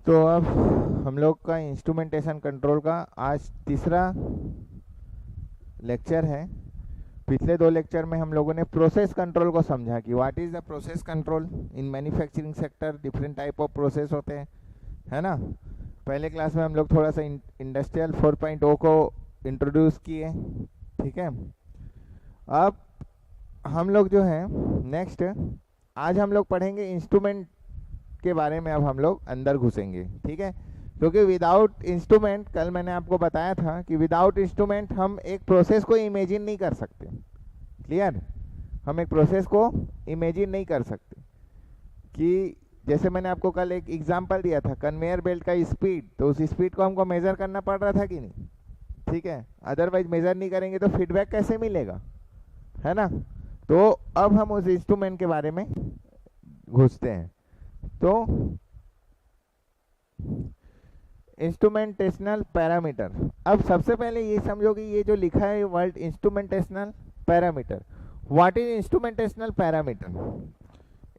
तो अब हम लोग का इंस्ट्रूमेंटेशन कंट्रोल का आज तीसरा लेक्चर है। पिछले दो लेक्चर में हम लोगों ने प्रोसेस कंट्रोल को समझा कि what is the process control in manufacturing sector. Different type of process होते हैं, है ना। पहले क्लास में हम लोग थोड़ा सा इंडस्ट्रियल 4.0 को इंट्रोड्यूस किए, ठीक है। अब हम लोग जो है नेक्स्ट आज हम लोग पढ़ेंगे इंस्ट्रूमेंट के बारे में। अब हम लोग अंदर घुसेंगे, ठीक है। क्योंकि विदाउट इंस्ट्रूमेंट, कल मैंने आपको बताया था कि विदाउट इंस्ट्रूमेंट हम एक प्रोसेस को इमेजिन नहीं कर सकते। क्लियर? हम एक प्रोसेस को इमेजिन नहीं कर सकते कि जैसे मैंने आपको कल एक एग्जांपल दिया था कन्वेयर बेल्ट का स्पीड, तो उस स्पीड को हमको मेजर करना पड़ रहा था कि नहीं, ठीक है। अदरवाइज मेजर नहीं करेंगे तो फीडबैक कैसे मिलेगा, है ना। तो अब हम उस इंस्ट्रूमेंट के बारे में घुसते हैं। तो इंस्ट्रूमेंटेशनल पैरामीटर, अब सबसे पहले ये समझो कि ये जो लिखा है word instrumentational parameter, what is instrumentational parameter.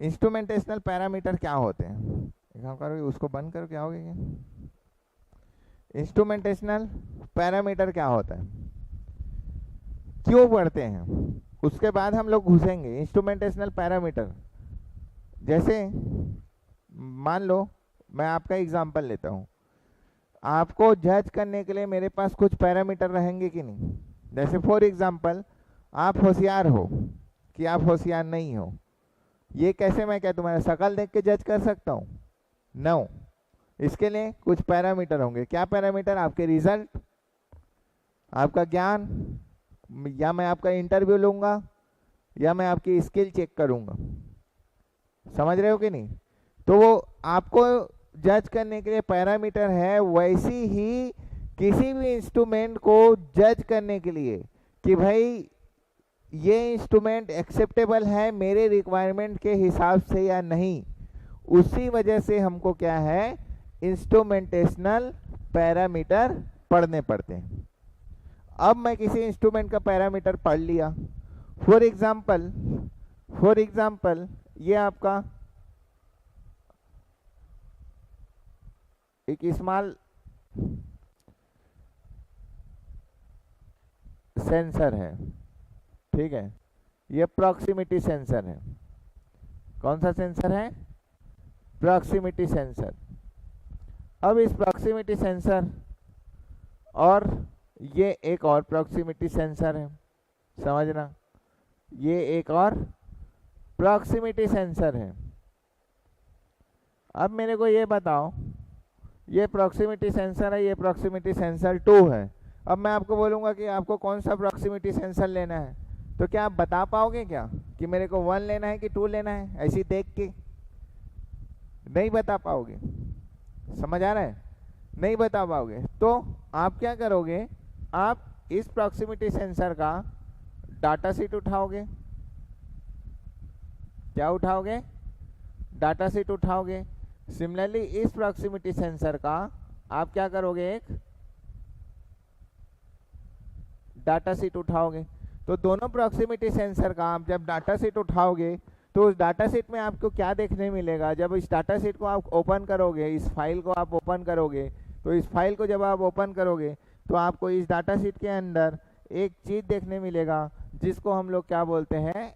Instrumentational parameter क्या होते हैं, एक काम करोगे उसको बंद करो, क्या होगा ये। इंस्ट्रूमेंटेशनल पैरामीटर क्या होता है, क्यों पढ़ते हैं, उसके बाद हम लोग घुसेंगे इंस्ट्रूमेंटेशनल पैरामीटर। जैसे मान लो मैं आपका एग्जांपल लेता हूँ, आपको जज करने के लिए मेरे पास कुछ पैरामीटर रहेंगे कि नहीं। जैसे फॉर एग्जांपल आप होशियार हो कि आप होशियार नहीं हो, ये कैसे मैं क्या तुम्हारा शक्ल देख के जज कर सकता हूँ? नो, इसके लिए कुछ पैरामीटर होंगे। क्या पैरामीटर? आपके रिजल्ट, आपका ज्ञान, या मैं आपका इंटरव्यू लूँगा, या मैं आपकी स्किल चेक करूँगा। समझ रहे हो कि नहीं? तो वो आपको जज करने के लिए पैरामीटर है। वैसी ही किसी भी इंस्ट्रूमेंट को जज करने के लिए कि भाई ये इंस्ट्रूमेंट एक्सेप्टेबल है मेरे रिक्वायरमेंट के हिसाब से या नहीं, उसी वजह से हमको क्या है, इंस्ट्रूमेंटेशनल पैरामीटर पढ़ने पड़ते हैं। अब मैं किसी इंस्ट्रूमेंट का पैरामीटर पढ़ लिया, फॉर एग्जाम्पल ये आपका एक स्मॉल सेंसर है, ठीक है। ये प्रॉक्सिमिटी सेंसर है। कौन सा सेंसर है? Proximity sensor. अब इस प्रॉक्सिमिटी सेंसर और ये एक और प्रॉक्सिमिटी सेंसर है, समझना, ये एक और प्रॉक्सिमिटी सेंसर है। अब मेरे को ये बताओ, ये प्रॉक्सिमिटी सेंसर है, ये प्रॉक्सिमिटी सेंसर 2 है। अब मैं आपको बोलूँगा कि आपको कौन सा प्रॉक्सिमिटी सेंसर लेना है, तो क्या आप बता पाओगे क्या कि मेरे को 1 लेना है कि 2 लेना है? ऐसी देख के नहीं बता पाओगे। समझ आ रहा है? नहीं बता पाओगे। तो आप क्या करोगे, आप इस प्रॉक्सिमिटी सेंसर का डाटा शीट उठाओगे। क्या उठाओगे? डाटा शीट उठाओगे। सिमिलरली इस प्रॉक्सिमिटी सेंसर का आप क्या करोगे, एक डाटा शीट उठाओगे। तो दोनों प्रॉक्सिमिटी सेंसर का आप जब डाटा शीट उठाओगे तो उस डाटा शीट में आपको क्या देखने मिलेगा, जब इस डाटा शीट को आप ओपन करोगे, इस फाइल को आप ओपन करोगे, तो इस फाइल को जब आप ओपन करोगे तो आपको इस डाटा शीट के अंदर एक चीज़ देखने मिलेगा जिसको हम लोग क्या बोलते हैं,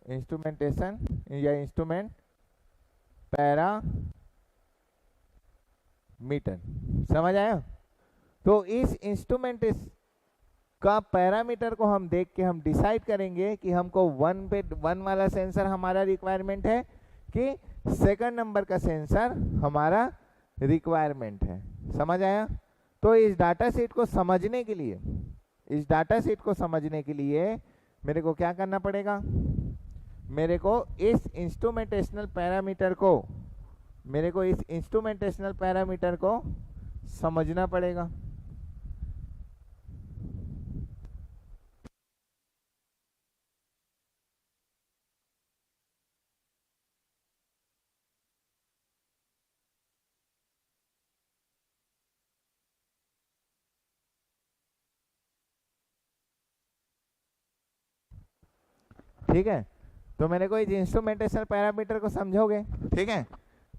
इंस्ट्रूमेंटेशन या इंस्ट्रूमेंट पैरामीटर। समझ आया? तो इस इंस्ट्रूमेंट का पैरामीटर को हम देख के हम डिसाइड करेंगे कि हमको 1 वाला सेंसर हमारा रिक्वायरमेंट है कि सेकंड नंबर का सेंसर हमारा रिक्वायरमेंट है। समझ आया? तो इस डाटा शीट को समझने के लिए, मेरे को क्या करना पड़ेगा, मेरे को इस इंस्ट्रूमेंटेशनल पैरामीटर को समझना पड़ेगा। ठीक है। तो मेरे को इस इंस्ट्रूमेंटेशनल पैरामीटर को समझोगे, ठीक है।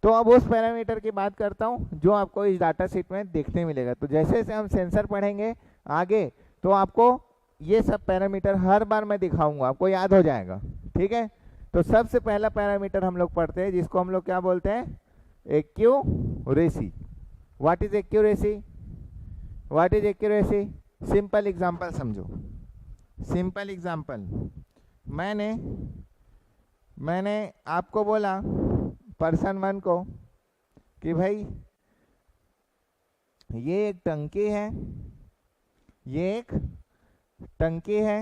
तो अब उस पैरामीटर की बात करता हूँ जो आपको इस डाटा शीट में देखने मिलेगा। तो जैसे जैसे हम सेंसर पढ़ेंगे आगे, तो आपको ये सब पैरामीटर हर बार मैं दिखाऊंगा, आपको याद हो जाएगा, ठीक है। तो सबसे पहला पैरामीटर हम लोग पढ़ते हैं जिसको हम लोग क्या बोलते हैं, accuracy. What is accuracy? What is accuracy? Simple example समझो, सिंपल एग्जांपल। मैंने आपको बोला पर्सन 1 को कि भाई ये एक टंकी है, ये एक टंकी है,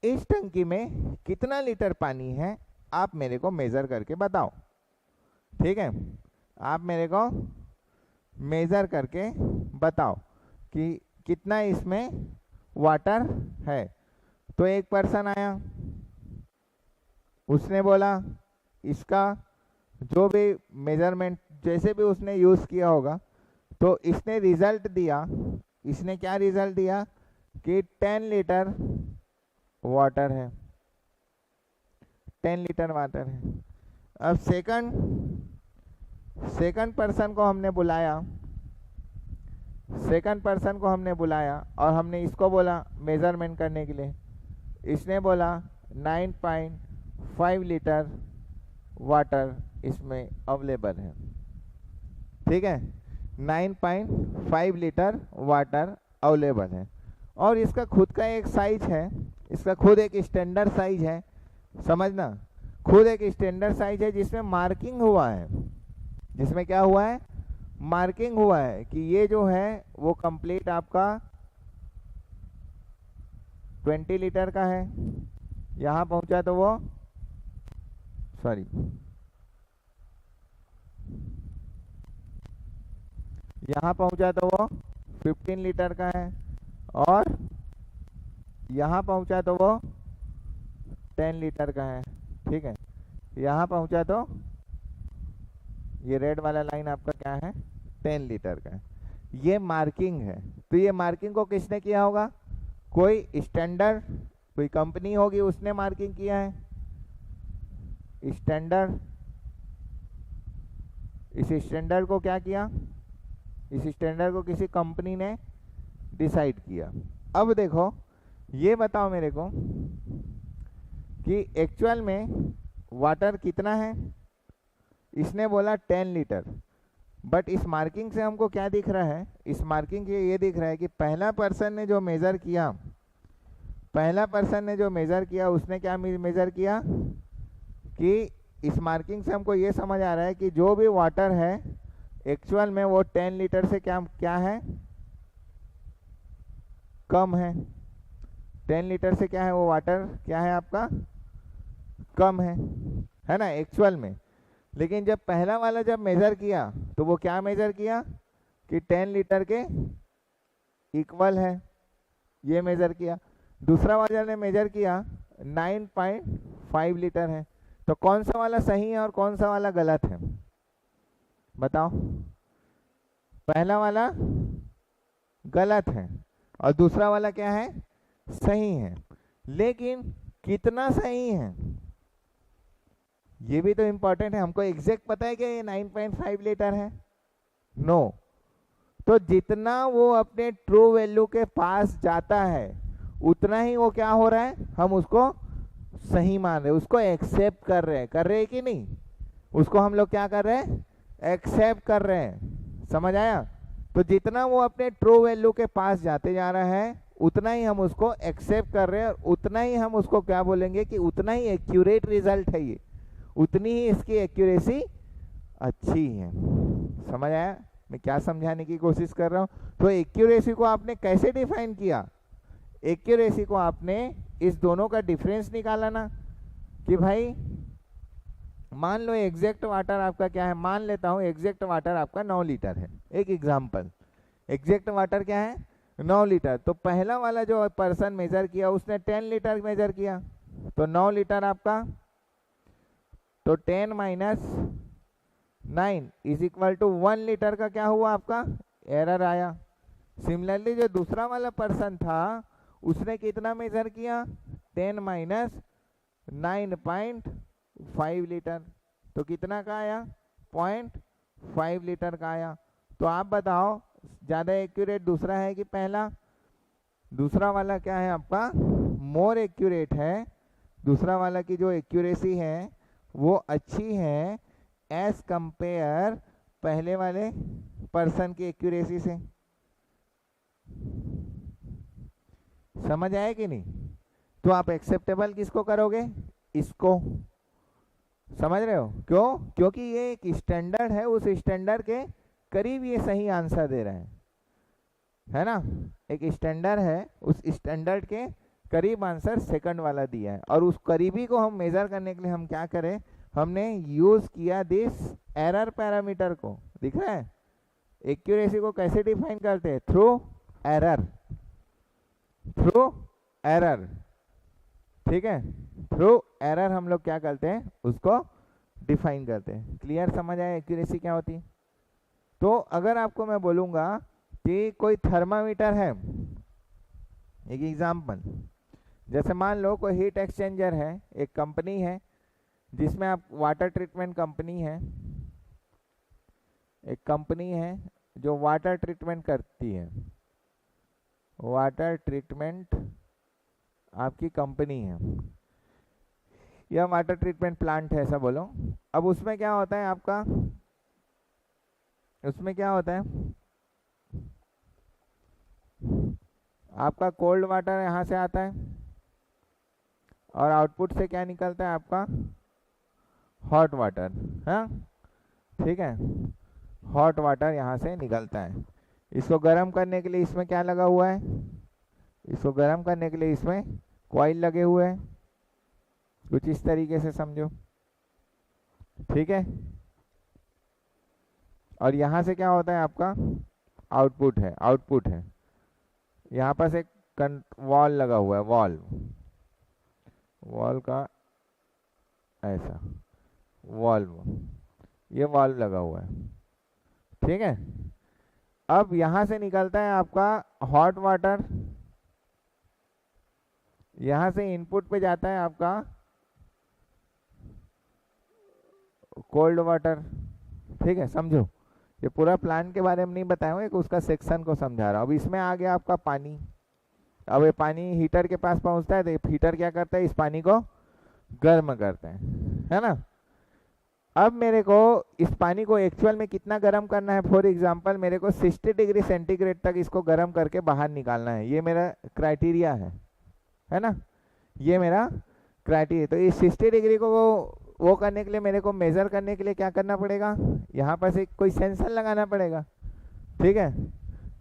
इस टंकी में कितना लीटर पानी है आप मेरे को मेज़र करके बताओ, ठीक है। आप मेरे को मेज़र करके बताओ कि कितना इसमें वाटर है। तो एक पर्सन आया, उसने बोला इसका जो भी मेजरमेंट जैसे भी उसने यूज़ किया होगा, तो इसने रिजल्ट दिया, इसने क्या रिजल्ट दिया कि 10 लीटर वाटर है, 10 लीटर वाटर है। अब सेकंड पर्सन को हमने बुलाया, सेकंड पर्सन को हमने बुलाया और हमने इसको बोला मेजरमेंट करने के लिए। इसने बोला 9.5 लीटर वाटर इसमें अवेलेबल है, ठीक है। 9.5 लीटर वाटर अवेलेबल है और इसका खुद का एक साइज है, इसका खुद एक स्टैंडर्ड साइज है, समझना, खुद एक स्टैंडर्ड साइज है जिसमें मार्किंग हुआ है, जिसमें क्या हुआ है, मार्किंग हुआ है कि ये जो है वो कंप्लीट आपका 20 लीटर का है। यहाँ पहुंचा तो वो सॉरी यहाँ पहुंचा तो वो 15 लीटर का है और यहाँ पहुंचा तो वो 10 लीटर का है, ठीक है। यहाँ पहुंचा तो ये रेड वाला लाइन आपका क्या है, 10 लीटर का है। ये मार्किंग है। तो ये मार्किंग को किसने किया होगा, कोई स्टैंडर्ड, कोई कंपनी होगी उसने मार्किंग किया है, स्टैंडर्ड। इस स्टैंडर्ड को क्या किया, इस स्टैंडर्ड को किसी कंपनी ने डिसाइड किया। अब देखो ये बताओ मेरे को कि एक्चुअल में वाटर कितना है, इसने बोला 10 लीटर, बट इस मार्किंग से हमको क्या दिख रहा है, इस मार्किंग से ये दिख रहा है कि पहला पर्सन ने जो मेज़र किया, पहला पर्सन ने जो मेज़र किया उसने क्या मेज़र किया कि इस मार्किंग से हमको ये समझ आ रहा है कि जो भी वाटर है एक्चुअल में वो 10 लीटर से क्या है, कम है। 10 लीटर से क्या है, वो वाटर क्या है आपका, कम है ना एक्चुअल में। लेकिन जब पहला वाला जब मेज़र किया तो वो क्या मेज़र किया कि 10 लीटर के इक्वल है, ये मेज़र किया। दूसरा वाला ने मेज़र किया 9.5 लीटर है। तो कौन सा वाला सही है और कौन सा वाला गलत है बताओ। पहला वाला गलत है और दूसरा वाला क्या है, सही है। लेकिन कितना सही है ये भी तो इम्पोर्टेंट है। हमको एग्जैक्ट पता है कि ये 9.5 लीटर है, नो। तो जितना वो अपने ट्रू वैल्यू के पास जाता है उतना ही वो क्या हो रहा है, हम उसको सही मान रहे, उसको एक्सेप्ट कर रहे हैं कि नहीं, उसको हम लोग क्या कर रहे हैं, एक्सेप्ट कर रहे हैं। समझ आया। तो जितना वो अपने ट्रू वैल्यू के पास जाते जा रहा है उतना ही हम उसको एक्सेप्ट कर रहे हैं और उतना ही हम उसको क्या बोलेंगे कि उतना ही एक्यूरेट रिजल्ट है, ये उतनी ही इसकी एक्यूरेसी अच्छी है। समझ आया मैं क्या समझाने की कोशिश कर रहा हूँ। तो एक्यूरेसी को आपने कैसे डिफाइन किया, एक्यूरेसी को आपने इस दोनों का डिफरेंस निकाला ना, कि भाई मान लो एग्जैक्ट वाटर आपका क्या है, मान लेता हूँ एग्जैक्ट वाटर आपका 9 लीटर है, एक एग्जांपल, एग्जैक्ट वाटर क्या है 9 लीटर। तो पहला वाला जो पर्सन मेजर किया उसने 10 लीटर मेजर किया, तो 9 लीटर आपका, तो 10 minus 9 is equal to 1 litre का क्या हुआ आपका, एरर आया। सिमिलरली जो दूसरा वाला पर्सन था उसने कितना मेजर किया, 10 माइनस 9.5 लीटर। तो कितना का आया? 0.5 लीटर का आया। तो आप बताओ ज़्यादा एक्यूरेट दूसरा है कि पहला? दूसरा वाला क्या है आपका? मोर एक्यूरेट है। दूसरा वाला की जो एक्यूरेसी है वो अच्छी है एज कंपेयर पहले वाले पर्सन की एक्यूरेसी से। समझ आया कि नहीं? तो आप एक्सेप्टेबल किसको करोगे? इसको। समझ रहे हो क्यों? क्योंकि ये एक स्टैंडर्ड है, उस स्टैंडर्ड के करीब ये सही आंसर दे रहे हैं, है ना? एक स्टैंडर्ड है, उस स्टैंडर्ड के करीब आंसर सेकंड वाला दिया है। और उस करीबी को हम मेजर करने के लिए हम क्या करें? हमने यूज किया दिस एरर पैरामीटर को। दिख रहा है? एक्यूरेसी को कैसे डिफाइन करते हैं? Through error. थ्रू एरर, ठीक है? थ्रू एरर हम लोग क्या करते हैं? उसको डिफाइन करते हैं। क्लियर? समझ आया एक्यूरेसी क्या होती है? तो अगर आपको मैं बोलूँगा कि कोई थर्मामीटर है, एक एग्जाम्पल, जैसे मान लो कोई हीट एक्सचेंजर है, एक कंपनी है जिसमें आप वाटर ट्रीटमेंट कंपनी है, एक कंपनी है जो वाटर ट्रीटमेंट करती है, वाटर ट्रीटमेंट आपकी कंपनी है या वाटर ट्रीटमेंट प्लांट है, ऐसा बोलो। अब उसमें क्या होता है आपका? उसमें क्या होता है आपका? कोल्ड वाटर यहाँ से आता है और आउटपुट से क्या निकलता है आपका? Hot water. हाँ, ठीक है, हॉट वाटर यहाँ से निकलता है। इसको गर्म करने के लिए इसमें क्या लगा हुआ है? इसको गर्म करने के लिए इसमें कॉइल लगे हुए हैं, कुछ इस तरीके से समझो, ठीक है? और यहाँ से क्या होता है आपका? आउटपुट है, आउटपुट है। यहाँ पास एक वॉल लगा हुआ है, वॉल का ऐसा वॉल्व, ये वॉल्व लगा हुआ है, ठीक है? अब यहाँ से निकलता है आपका हॉट वाटर, यहाँ से इनपुट पे जाता है आपका कोल्ड वाटर, ठीक है? समझो, ये पूरा प्लांट के बारे में नहीं बताया हूँ, एक उसका सेक्शन को समझा रहा हूँ। अब इसमें आ गया आपका पानी। अब ये पानी हीटर के पास पहुँचता है, तो हीटर क्या करता है? इस पानी को गर्म करता है ना? अब मेरे को इस पानी को एक्चुअल में कितना गर्म करना है? फॉर एग्जांपल मेरे को 60 डिग्री सेंटीग्रेड तक इसको गर्म करके बाहर निकालना है, ये मेरा क्राइटेरिया है ना? ये मेरा क्राइटेरिया। तो इस 60 डिग्री को वो करने के लिए मेरे को मेज़र करने के लिए क्या करना पड़ेगा? यहाँ पर से कोई सेंसर लगाना पड़ेगा, ठीक है?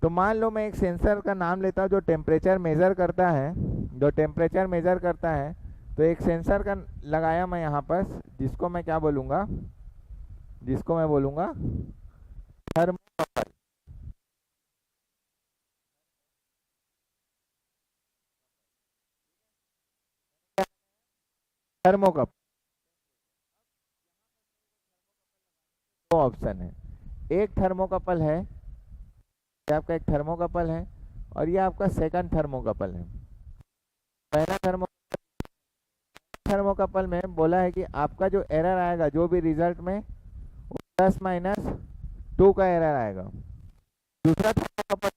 तो मान लो मैं एक सेंसर का नाम लेता हूँ जो टेम्परेचर मेज़र करता है, जो टेम्परेचर मेज़र करता है। तो एक सेंसर का लगाया मैं यहाँ पर, जिसको मैं क्या बोलूँगा? जिसको मैं बोलूँगा थर्मोकपल। थर्मोकपल, दो ऑप्शन है। एक थर्मोकपल है, ये आपका एक थर्मोकपल है, और ये आपका सेकंड थर्मोकपल है। पहला थर्मोकपल में बोला है कि आपका जो एरर आएगा, जो भी रिजल्ट में, +-2 का एरर आएगा। दूसरा थर्मोकपल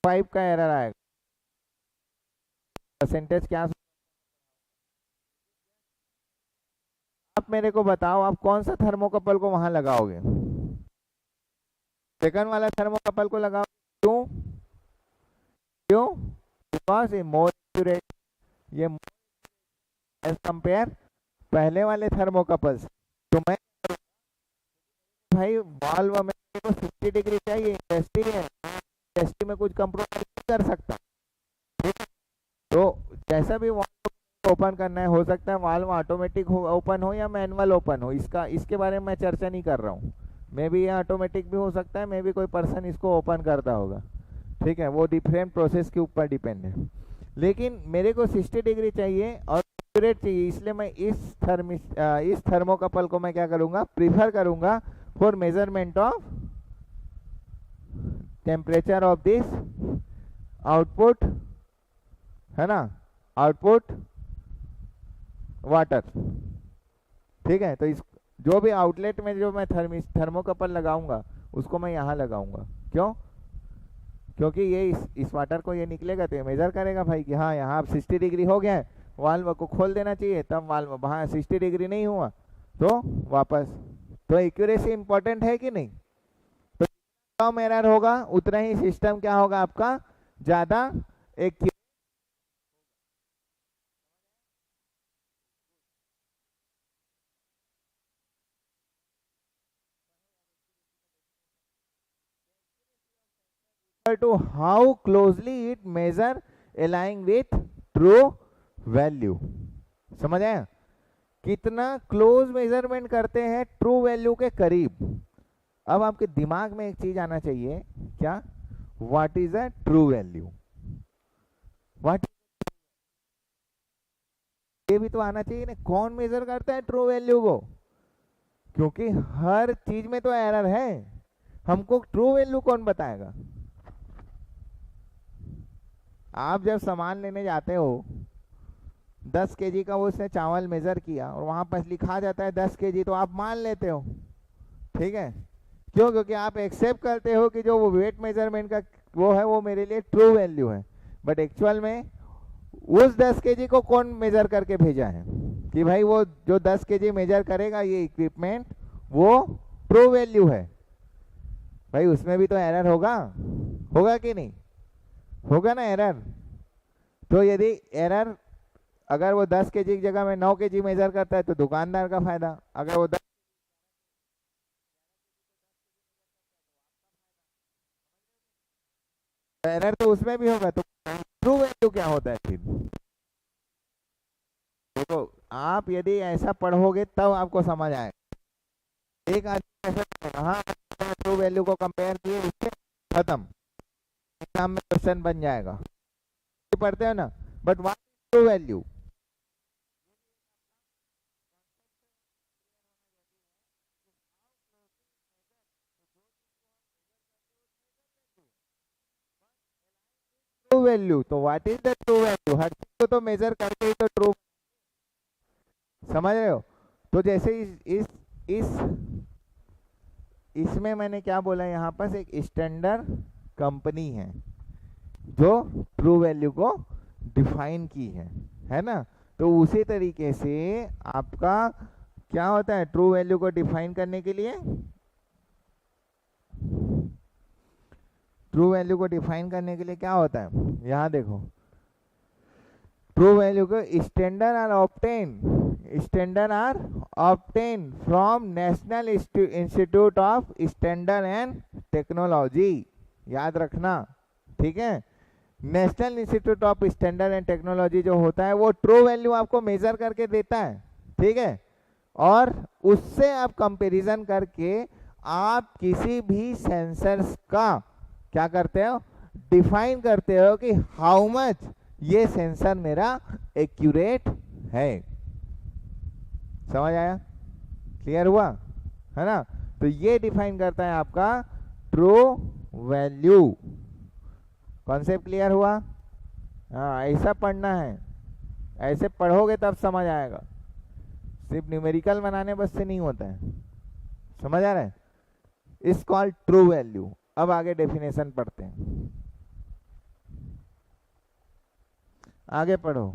+5 का एरर आएगा। परसेंटेज क्या? आप मेरे को बताओ, आप कौन सा थर्मोकपल को वहां लगाओगे? सेकंड वाला थर्मोकपल को लगाओ। क्यों? क्यों? बिकॉज ये मोर एक्यूरेट, ये एज कंपेयर पहले वाले थर्मोकपल्स। तो मैं भाई वाल्व में को 60 डिग्री चाहिए, इंडस्ट्री है, इंडस्ट्री में कुछ कंप्रोमाइज नहीं कर सकता, ठीक है? तो जैसा भी वाल्व ओपन करना है, हो सकता है वाल्व ऑटोमेटिक ओपन हो या मैनुअल ओपन हो, इसके बारे में मैं चर्चा नहीं कर रहा हूँ। मे भी ये ऑटोमेटिक भी हो सकता है, मे भी कोई पर्सन इसको ओपन करता होगा, ठीक है? वो डिफरेंट प्रोसेस के ऊपर डिपेंड है। लेकिन मेरे को 60 डिग्री चाहिए और एक्यूरेट चाहिए, इसलिए मैं इस थर्मोकपल को मैं क्या करूँगा? प्रीफर करूँगा for measurement of temperature of this output, है ना, आउटपुट वाटर। ठीक है, तो इस जो भी आउटलेट में जो मैं थर्मोकपल लगाऊंगा उसको मैं यहाँ लगाऊंगा। क्यों? क्योंकि ये इस वाटर को ये निकलेगा तो ये मेजर करेगा भाई कि हाँ यहाँ अब 60 डिग्री हो गया है, वाल्व को खोल देना चाहिए, तब वाल्व वहाँ 60 डिग्री नहीं हुआ तो वापस। तो एक्यूरेसी इंपॉर्टेंट है कि नहीं? तो कम एरर होगा उतना ही सिस्टम क्या होगा आपका, ज़्यादा एक to how closely it measure aligning with true value। समझ आया? कितना क्लोज मेजरमेंट करते हैं ट्रू वैल्यू के करीब। अब आपके दिमाग में एक चीज आना चाहिए, क्या? What is a true value? What, ये भी तो आना चाहिए ना, कौन मेजर करता है ट्रू वैल्यू को? क्योंकि हर चीज में तो एरर है, हमको ट्रू वैल्यू कौन बताएगा? आप जब सामान लेने जाते हो 10 केजी का वो उसने चावल मेजर किया और वहां पर लिखा जाता है 10 केजी, तो आप मान लेते हो, ठीक है? क्यों? क्योंकि आप एक्सेप्ट करते हो कि जो वो वेट मेजरमेंट का वो है वो मेरे लिए ट्रू वैल्यू है। बट एक्चुअल में उस 10 केजी को कौन मेजर करके भेजा है कि भाई वो जो 10 केजी मेजर करेगा ये इक्विपमेंट वो ट्रू वैल्यू है? भाई उसमें भी तो एरर होगा, होगा कि नहीं? होगा ना एरर। तो यदि एरर, अगर वो 10 केजी की जगह में 9 केजी मेजर करता है तो दुकानदार का फायदा, अगर वो 10 एरर तो उसमें भी होगा। तो ट्रू वैल्यू क्या होता है फिर? देखो आप यदि ऐसा पढ़ोगे तब आपको समझ आएगा। एक आदमी ऐसा करेगा, हाँ ट्रू वैल्यू को कंपेयर किए उससे खत्म, एग्जाम में क्वेश्चन बन जाएगा, पढ़ते हो ना। But what is true value? True value, तो what is the true value? हर चीज को तो मेजर करके ही तो ट्रू, समझ रहे हो? तो जैसे इस इसमें मैंने क्या बोला, यहाँ पर एक स्टैंडर्ड कंपनी है जो ट्रू वैल्यू को डिफाइन की है ना? तो उसी तरीके से आपका क्या होता है, ट्रू वैल्यू को डिफाइन करने के लिए, ट्रू वैल्यू को डिफाइन करने के लिए क्या होता है, यहाँ देखो, ट्रू वैल्यू को standard are obtain from national institute of standard and technology. याद रखना, ठीक है? National institute of standard and technology जो होता है वो ट्रू वैल्यू आपको मेजर करके देता है, ठीक है? और उससे आप कंपैरिजन करके आप किसी भी सेंसर्स का क्या करते हो, डिफाइन करते हो कि हाउ मच ये सेंसर मेरा एक्यूरेट है। समझ आया? क्लियर हुआ है ना? तो ये डिफाइन करता है आपका ट्रू वैल्यू। कॉन्सेप्ट क्लियर हुआ? हाँ, ऐसा पढ़ना है, ऐसे पढ़ोगे तब समझ आएगा, सिर्फ न्यूमेरिकल बनाने बस से नहीं होता है। समझ आ रहा है? इस कॉल्ड ट्रू वैल्यू। अब आगे डेफिनेशन पढ़ते हैं, आगे पढ़ो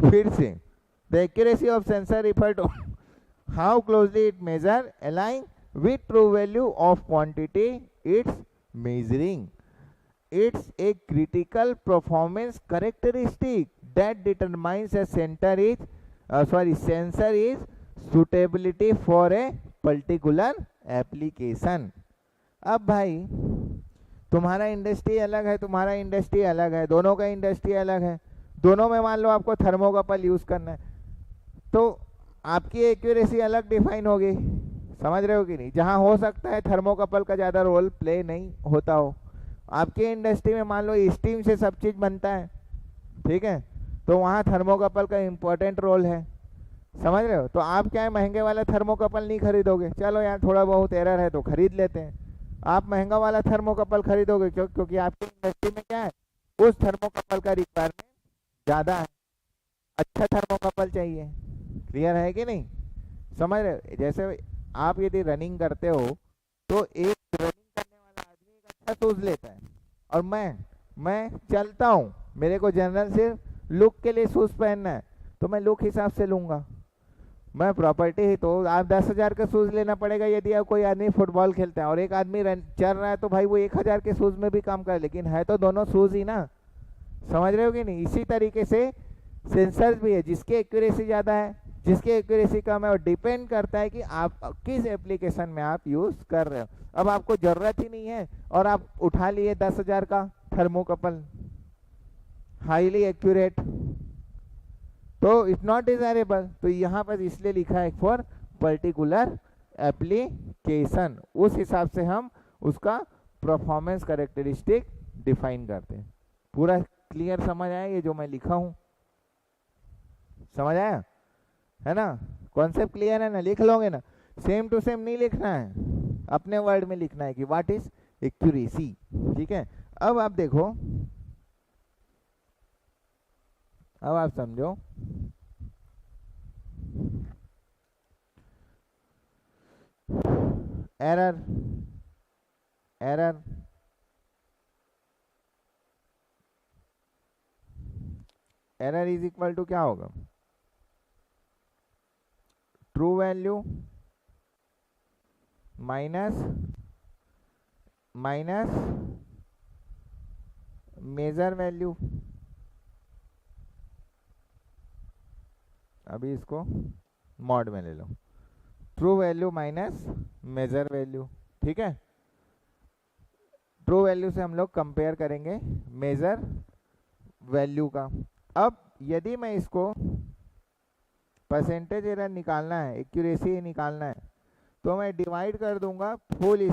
फिर से। The accuracy of sensor refer to how closely it measure align with true value of quantity it's measuring. It's a critical performance characteristic that determines a sensor is suitability for a particular application। अब भाई तुम्हारा industry अलग है, तुम्हारा industry अलग है, दोनों का इंडस्ट्री अलग है, दोनों में मान लो आपको थर्मोकपल यूज करना है, तो आपकी एक्यूरेसी अलग डिफाइन होगी। समझ रहे हो कि नहीं? जहां हो सकता है थर्मोकपल का ज़्यादा रोल प्ले नहीं होता हो, आपके इंडस्ट्री में मान लो स्टीम से सब चीज़ बनता है, ठीक है? तो वहाँ थर्मोकपल का इम्पोर्टेंट रोल है। समझ रहे हो? तो आप क्या है, महंगे वाला थर्मोकपल नहीं खरीदोगे, चलो यार थोड़ा बहुत एरर है तो खरीद लेते हैं। आप महंगा वाला थर्मोकपल खरीदोगे क्यों? क्योंकि आपकी इंडस्ट्री में क्या है, उस थर्मोकपल का रिक्वायरमेंट ज़्यादा है, अच्छा थर्मोकपल चाहिए। क्लियर है कि नहीं? समझ रहे हो? जैसे आप यदि रनिंग करते हो तो एक रनिंग करने वाला आदमी एक अच्छा शूज लेता है, और मैं चलता हूँ, मेरे को जनरल सिर्फ लुक के लिए शूज पहनना है, तो मैं लुक हिसाब से लूंगा। मैं प्रॉपर्टी ही तो आप 10,000 का शूज लेना पड़ेगा यदि आप कोई आदमी फुटबॉल खेलता है, और एक आदमी रन चल रहा है, तो भाई वो 1,000 के शूज में भी काम करे, लेकिन है तो दोनों शूज ही ना। समझ रहे हो कि नहीं? इसी तरीके से सेंसर्स भी है, जिसकी एक्यूरेसी ज़्यादा है, जिसकी एक्यूरेसी कम है, और डिपेंड करता है कि आप किस एप्लीकेशन में आप यूज़ कर रहे हो। अब आपको ज़रूरत ही नहीं है और आप उठा लिए 10,000 का थर्मोकपल, हाईली एक्यूरेट, तो इट्स नॉट डिजायरेबल। तो यहाँ पर इसलिए लिखा है फॉर पर्टिकुलर एप्लीकेशन, उस हिसाब से हम उसका परफॉर्मेंस कैरेक्टरिस्टिक डिफाइन करते हैं। पूरा क्लियर समझ आया ये जो मैं लिखा हूँ? समझ आया है ना? कॉन्सेप्ट क्लियर है ना? लिख लोगे ना? सेम टू सेम नहीं लिखना है, अपने वर्ड में लिखना है कि व्हाट इज एक्यूरेसी। ठीक है, अब आप देखो, अब आप समझो। Error, error, error is equal to क्या होगा? True value minus minus measure value. अभी इसको मॉड में ले लो, true value minus measure value. ठीक है, ट्रू वैल्यू से हम लोग कंपेयर करेंगे मेजर वैल्यू का। अब यदि मैं इसको परसेंटेज एरर निकालना है, एक्यूरेसी निकालना है, तो मैं डिवाइड कर दूंगा फुल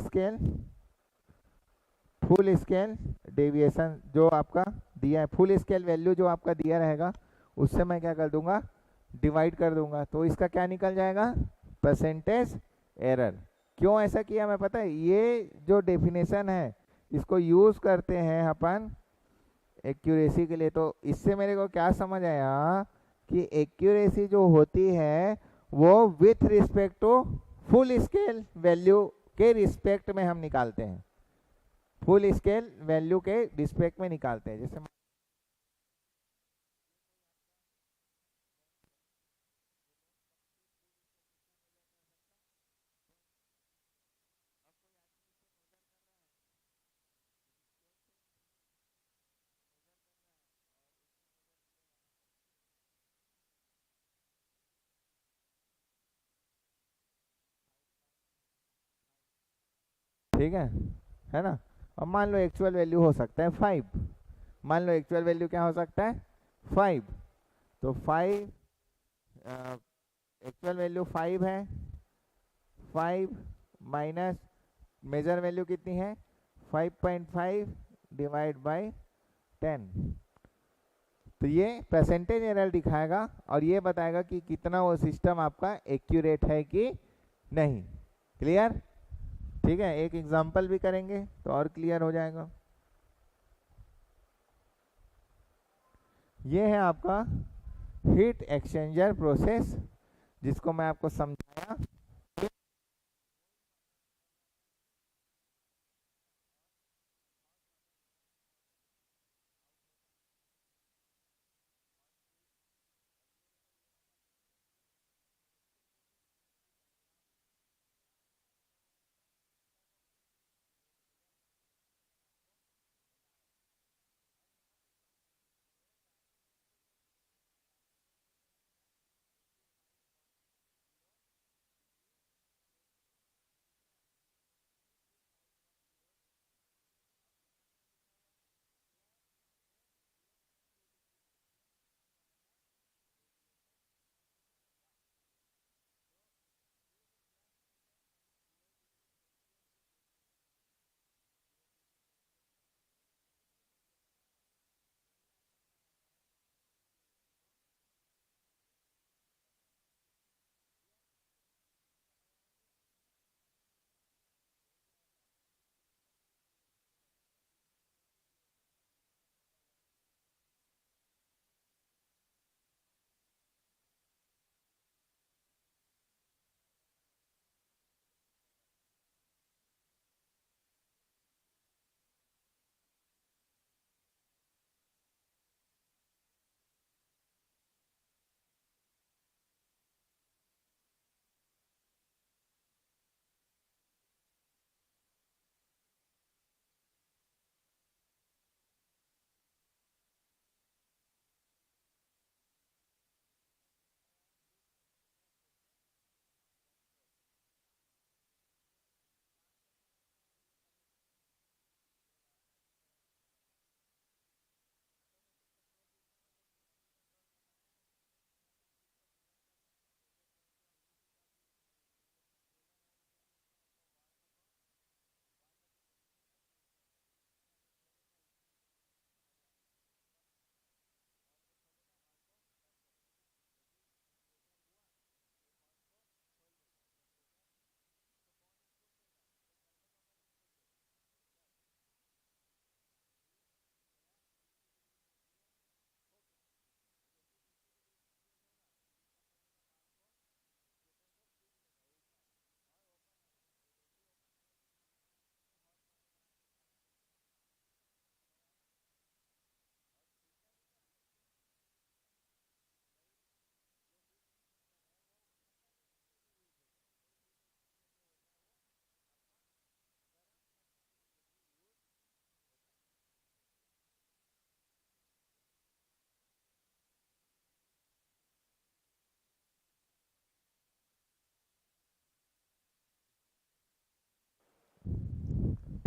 स्केल डेविएशन जो आपका दिया है, फुल स्केल वैल्यू जो आपका दिया रहेगा, उससे मैं क्या कर दूंगा? डिवाइड कर दूंगा। तो इसका क्या निकल जाएगा? Percentage error. क्यों ऐसा किया मैं पता है? ये जो डेफिनेशन है इसको यूज करते हैं अपन एक्यूरेसी के लिए। तो इससे मेरे को क्या समझ आया कि एक्यूरेसी जो होती है वो with respect to full scale value के रिस्पेक्ट में हम निकालते हैं, फुल स्केल वैल्यू के रिस्पेक्ट में निकालते हैं। जैसे ठीक है ना? अब मान लो एक्चुअल वैल्यू हो सकता है 5, मान लो एक्चुअल वैल्यू क्या हो सकता है? 5। तो 5, एक्चुअल वैल्यू 5 है, 5 माइनस मेजर वैल्यू कितनी है? 5.5 डिवाइड बाय 10। तो ये परसेंटेज एरर दिखाएगा और ये बताएगा कि कितना वो सिस्टम आपका एक्यूरेट है कि नहीं। क्लियर? ठीक है, एक एग्जांपल भी करेंगे तो और क्लियर हो जाएगा। ये है आपका हीट एक्सचेंजर प्रोसेस, जिसको मैं आपको समझाया।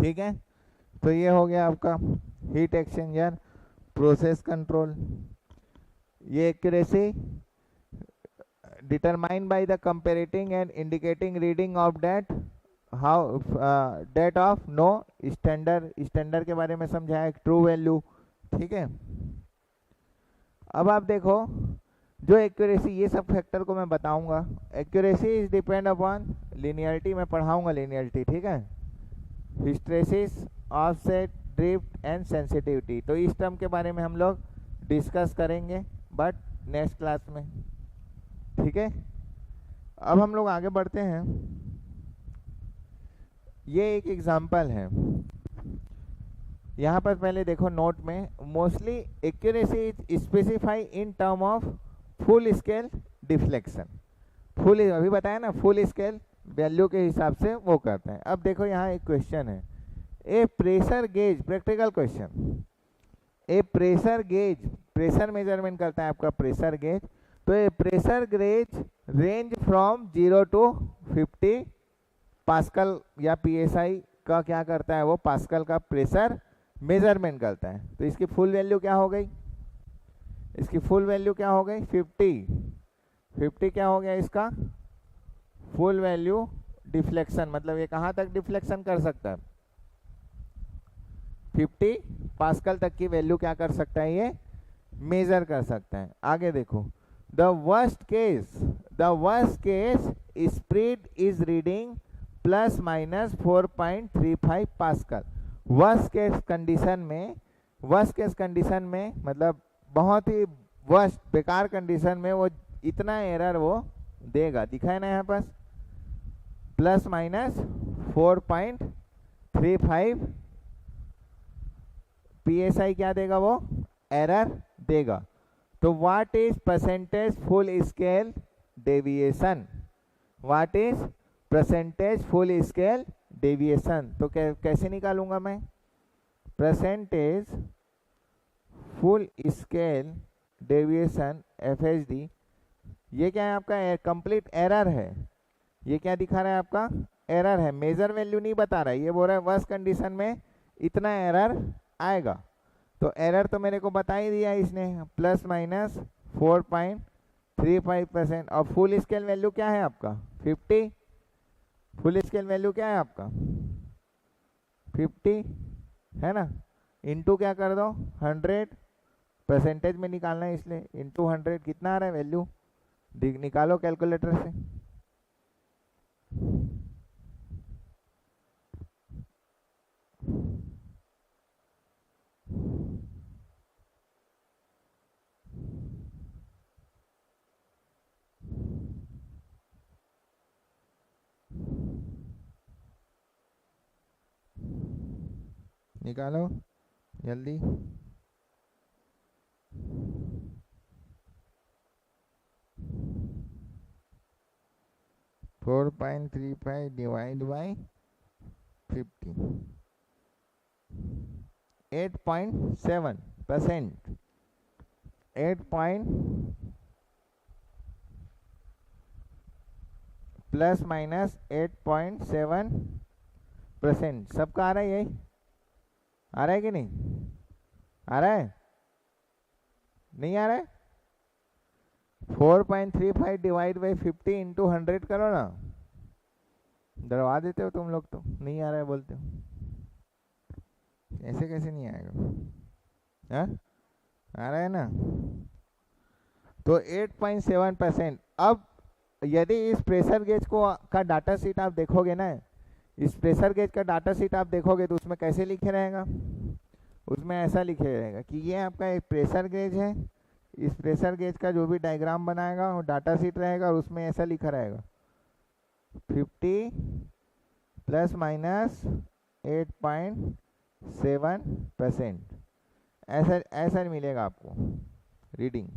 ठीक है, तो ये हो गया आपका हीट एक्सचेंजर, प्रोसेस कंट्रोल। ये accuracy determined by the comparating and indicating reading of that how that of no standard के बारे में समझाया, ट्रू वैल्यू। ठीक है, अब आप देखो जो एक्यूरेसी, ये सब फैक्टर को मैं बताऊंगा। Accuracy is depend upon linearity, मैं पढ़ाऊंगा लिनियरिटी। ठीक है, hysteresis, offset, drift and sensitivity, तो इस टर्म के बारे में हम लोग डिस्कस करेंगे बट नेक्स्ट क्लास में। ठीक है, अब हम लोग आगे बढ़ते हैं। ये एक एग्जांपल है, यहाँ पर पहले देखो नोट में, mostly accuracy is specify in term of full scale deflection. Full, अभी बताया ना, फुल स्केल वैल्यू के हिसाब से वो करते हैं। अब देखो यहाँ एक क्वेश्चन है, ए प्रेशर गेज, प्रैक्टिकल क्वेश्चन, ए प्रेशर गेज, प्रेशर मेजरमेंट करता है आपका प्रेशर गेज, तो ये pressure gauge range from 0 to 50 pascal या पीएसआई का क्या करता है, वो पास्कल का प्रेशर मेजरमेंट करता है। तो इसकी फुल वैल्यू क्या हो गई, इसकी फुल वैल्यू क्या हो गई 50 क्या हो गया इसका फुल वैल्यू डिफ्लेक्शन, मतलब ये कहाँ तक डिफ्लेक्शन कर सकता है, 50 पास्कल तक की वैल्यू क्या कर सकता है, ये मेजर कर सकता है। आगे देखो, the worst case spread is reading plus minus 4.35 pascal. Worst case condition में मतलब बहुत ही वर्स्ट बेकार कंडीशन में वो इतना एरर वो देगा, दिखाए ना यहाँ पास, प्लस माइनस 4.35 psi क्या देगा, वो एरर देगा। तो what is percentage full scale deviation, what is percentage full scale deviation, तो कैसे निकालूंगा मैं, percentage full scale deviation FSD, ये क्या है आपका कंप्लीट एरर है, ये क्या दिखा रहा है आपका एरर है, मेजर वैल्यू नहीं बता रहा है, ये बोल रहा है वर्स्ट कंडीशन में इतना एरर आएगा। तो एरर तो मेरे को बता ही दिया इसने, प्लस माइनस 4.35%, और फुल स्केल वैल्यू क्या है आपका 50, फुल स्केल वैल्यू क्या है आपका 50 है ना, इनटू क्या कर दो 100, परसेंटेज में निकालना है इसलिए इनटू 100, कितना आ रहा है वैल्यू, निकालो कैलकुलेटर से। निकालो जल्दी, 4.35 डिवाइड बाई 50, 8.7%, 8 प्लस माइनस 8.7%, सबका आ रहा है, यही आ रहा है कि नहीं आ रहा है, नहीं आ रहा है, 4.35 डिवाइड बाई 50 इंटू 100 करो ना, डरवा देते हो तुम लोग, तो नहीं आ रहा है बोलते हो, ऐसे कैसे नहीं आएगा, हाँ आ रहा है ना। तो 8.7%। अब यदि इस प्रेशर गेज को का डाटा शीट आप देखोगे ना, इस प्रेशर गेज का डाटा शीट आप देखोगे तो उसमें कैसे लिखे रहेगा, उसमें ऐसा लिखे रहेगा कि ये आपका एक प्रेशर गेज है, इस प्रेशर गेज का जो भी डायग्राम बनाएगा वो डाटा शीट रहेगा, और उसमें ऐसा लिखा रहेगा 50 प्लस माइनस 8.7%, ऐसा मिलेगा आपको रीडिंग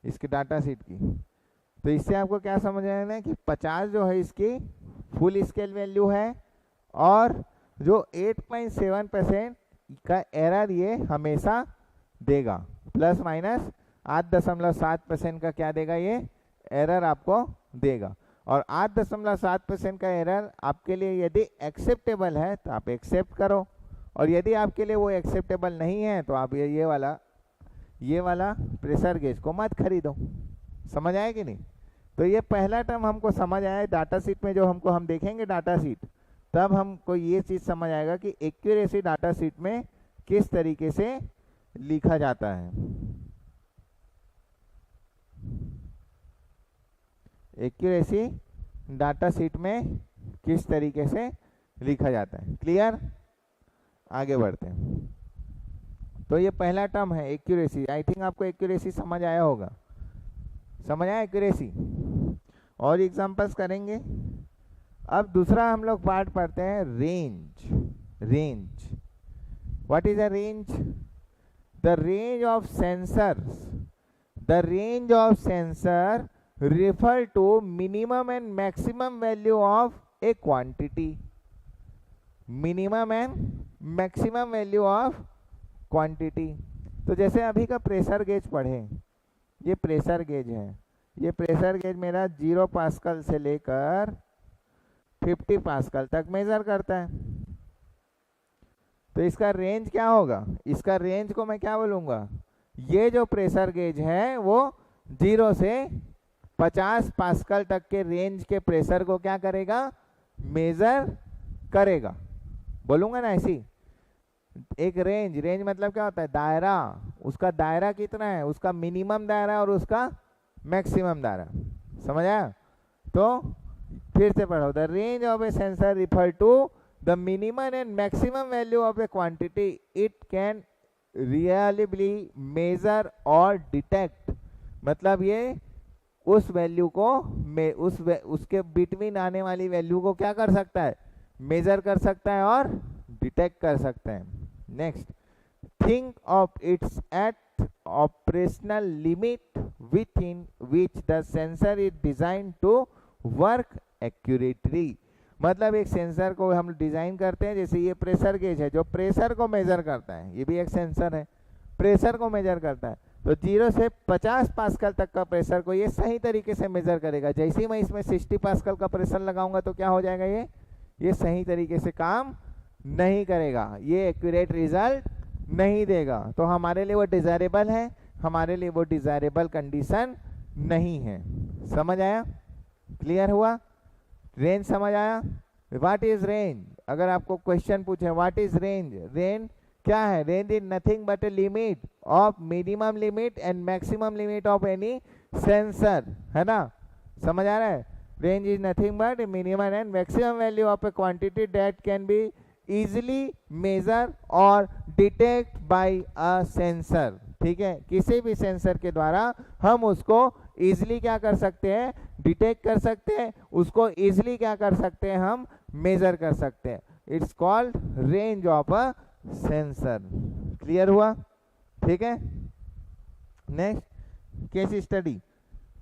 इसके डाटा शीट की। तो इससे आपको क्या समझ आया ना कि 50 जो है इसकी फुल स्केल वैल्यू है, और जो 8.7% का एरर ये हमेशा देगा, प्लस माइनस 8.7% का क्या देगा, ये एरर आपको देगा। और 8.7% का एरर आपके लिए यदि एक्सेप्टेबल है तो आप एक्सेप्ट करो, और यदि आपके लिए वो एक्सेप्टेबल नहीं है तो आप ये वाला प्रेशर गेज को मत खरीदो। समझ आया कि नहीं? तो ये पहला टर्म हमको समझ आया। डाटा शीट में जो हम देखेंगे डाटा शीट, तब हमको ये चीज़ समझ आएगा कि एक्यूरेसी डाटा शीट में किस तरीके से लिखा जाता है। एक्यूरेसी डाटा शीट में किस तरीके से लिखा जाता है। क्लियर? आगे बढ़ते हैं। तो ये पहला टर्म है एक्यूरेसी। आई थिंक आपको एक्यूरेसी समझ आया होगा। समझ आया एक्यूरेसी? और एग्जांपल्स करेंगे। अब दूसरा हम लोग पार्ट पढ़ते हैं range. What is a range? The range of sensor refer to minimum and maximum value of a quantity. Minimum and maximum value of quantity. तो जैसे अभी का प्रेशर गेज पढ़े, ये प्रेशर गेज है। ये प्रेशर गेज मेरा 0 पास्कल से लेकर 50 पास्कल तक मेजर करता है। तो इसका रेंज क्या होगा? इसका रेंज को मैं क्या बोलूँगा? ये जो प्रेशर गेज है वो 0 से 50 पास्कल तक के रेंज के प्रेशर को क्या करेगा? मेजर करेगा। बोलूँगा ना ऐसी एक रेंज मतलब क्या होता है? दायरा। उसका दायरा कितना है? उसका मिनिमम दायरा और उसका मैक्सिमम दायरा। समझ आया? तो फिर से पढ़ो। The range of a sensor refer to the minimum and maximum value of a quantity it can reliably measure और डिटेक्ट। मतलब ये उस वैल्यू को उसके बिटवीन आने वाली वैल्यू को क्या कर सकता है? मेजर कर सकता है और डिटेक्ट कर सकता है। Next, think of its at operational limit within which the sensor is design to work accurately. मतलब एक सेंसर को हम डिजाइन करते हैं, जैसे ये प्रेशर गेज है जो प्रेशर को मेजर करता है, ये भी एक सेंसर है, प्रेशर को मेजर करता है। तो 0 से 50 पास्कल तक का प्रेशर को ये सही तरीके से मेजर करेगा। जैसे ही मैं इसमें 60 पास्कल का प्रेशर लगाऊंगा तो क्या हो जाएगा? ये सही तरीके से काम नहीं करेगा, ये एक्यूरेट रिजल्ट नहीं देगा। तो हमारे लिए वो डिजायरेबल है, हमारे लिए वो डिजायरेबल कंडीशन नहीं है। समझ आया? क्लियर हुआ? रेंज समझ आया? What is range? अगर आपको क्वेश्चन पूछे व्हाट इज रेंज, रेंज क्या है? Range is nothing but a limit of minimum limit and maximum limit of any sensor, है ना? समझ आ रहा है? Range is nothing but minimum and maximum value of a quantity that can be easily measure और detect by a sensor. ठीक है, किसी भी सेंसर के द्वारा हम उसको इजीली क्या कर सकते हैं? डिटेक्ट कर सकते हैं, उसको इजीली क्या कर सकते हैं? हम मेजर कर सकते हैं। It's called range of a sensor. Clear हुआ? ठीक है। नेक्स्ट, केस स्टडी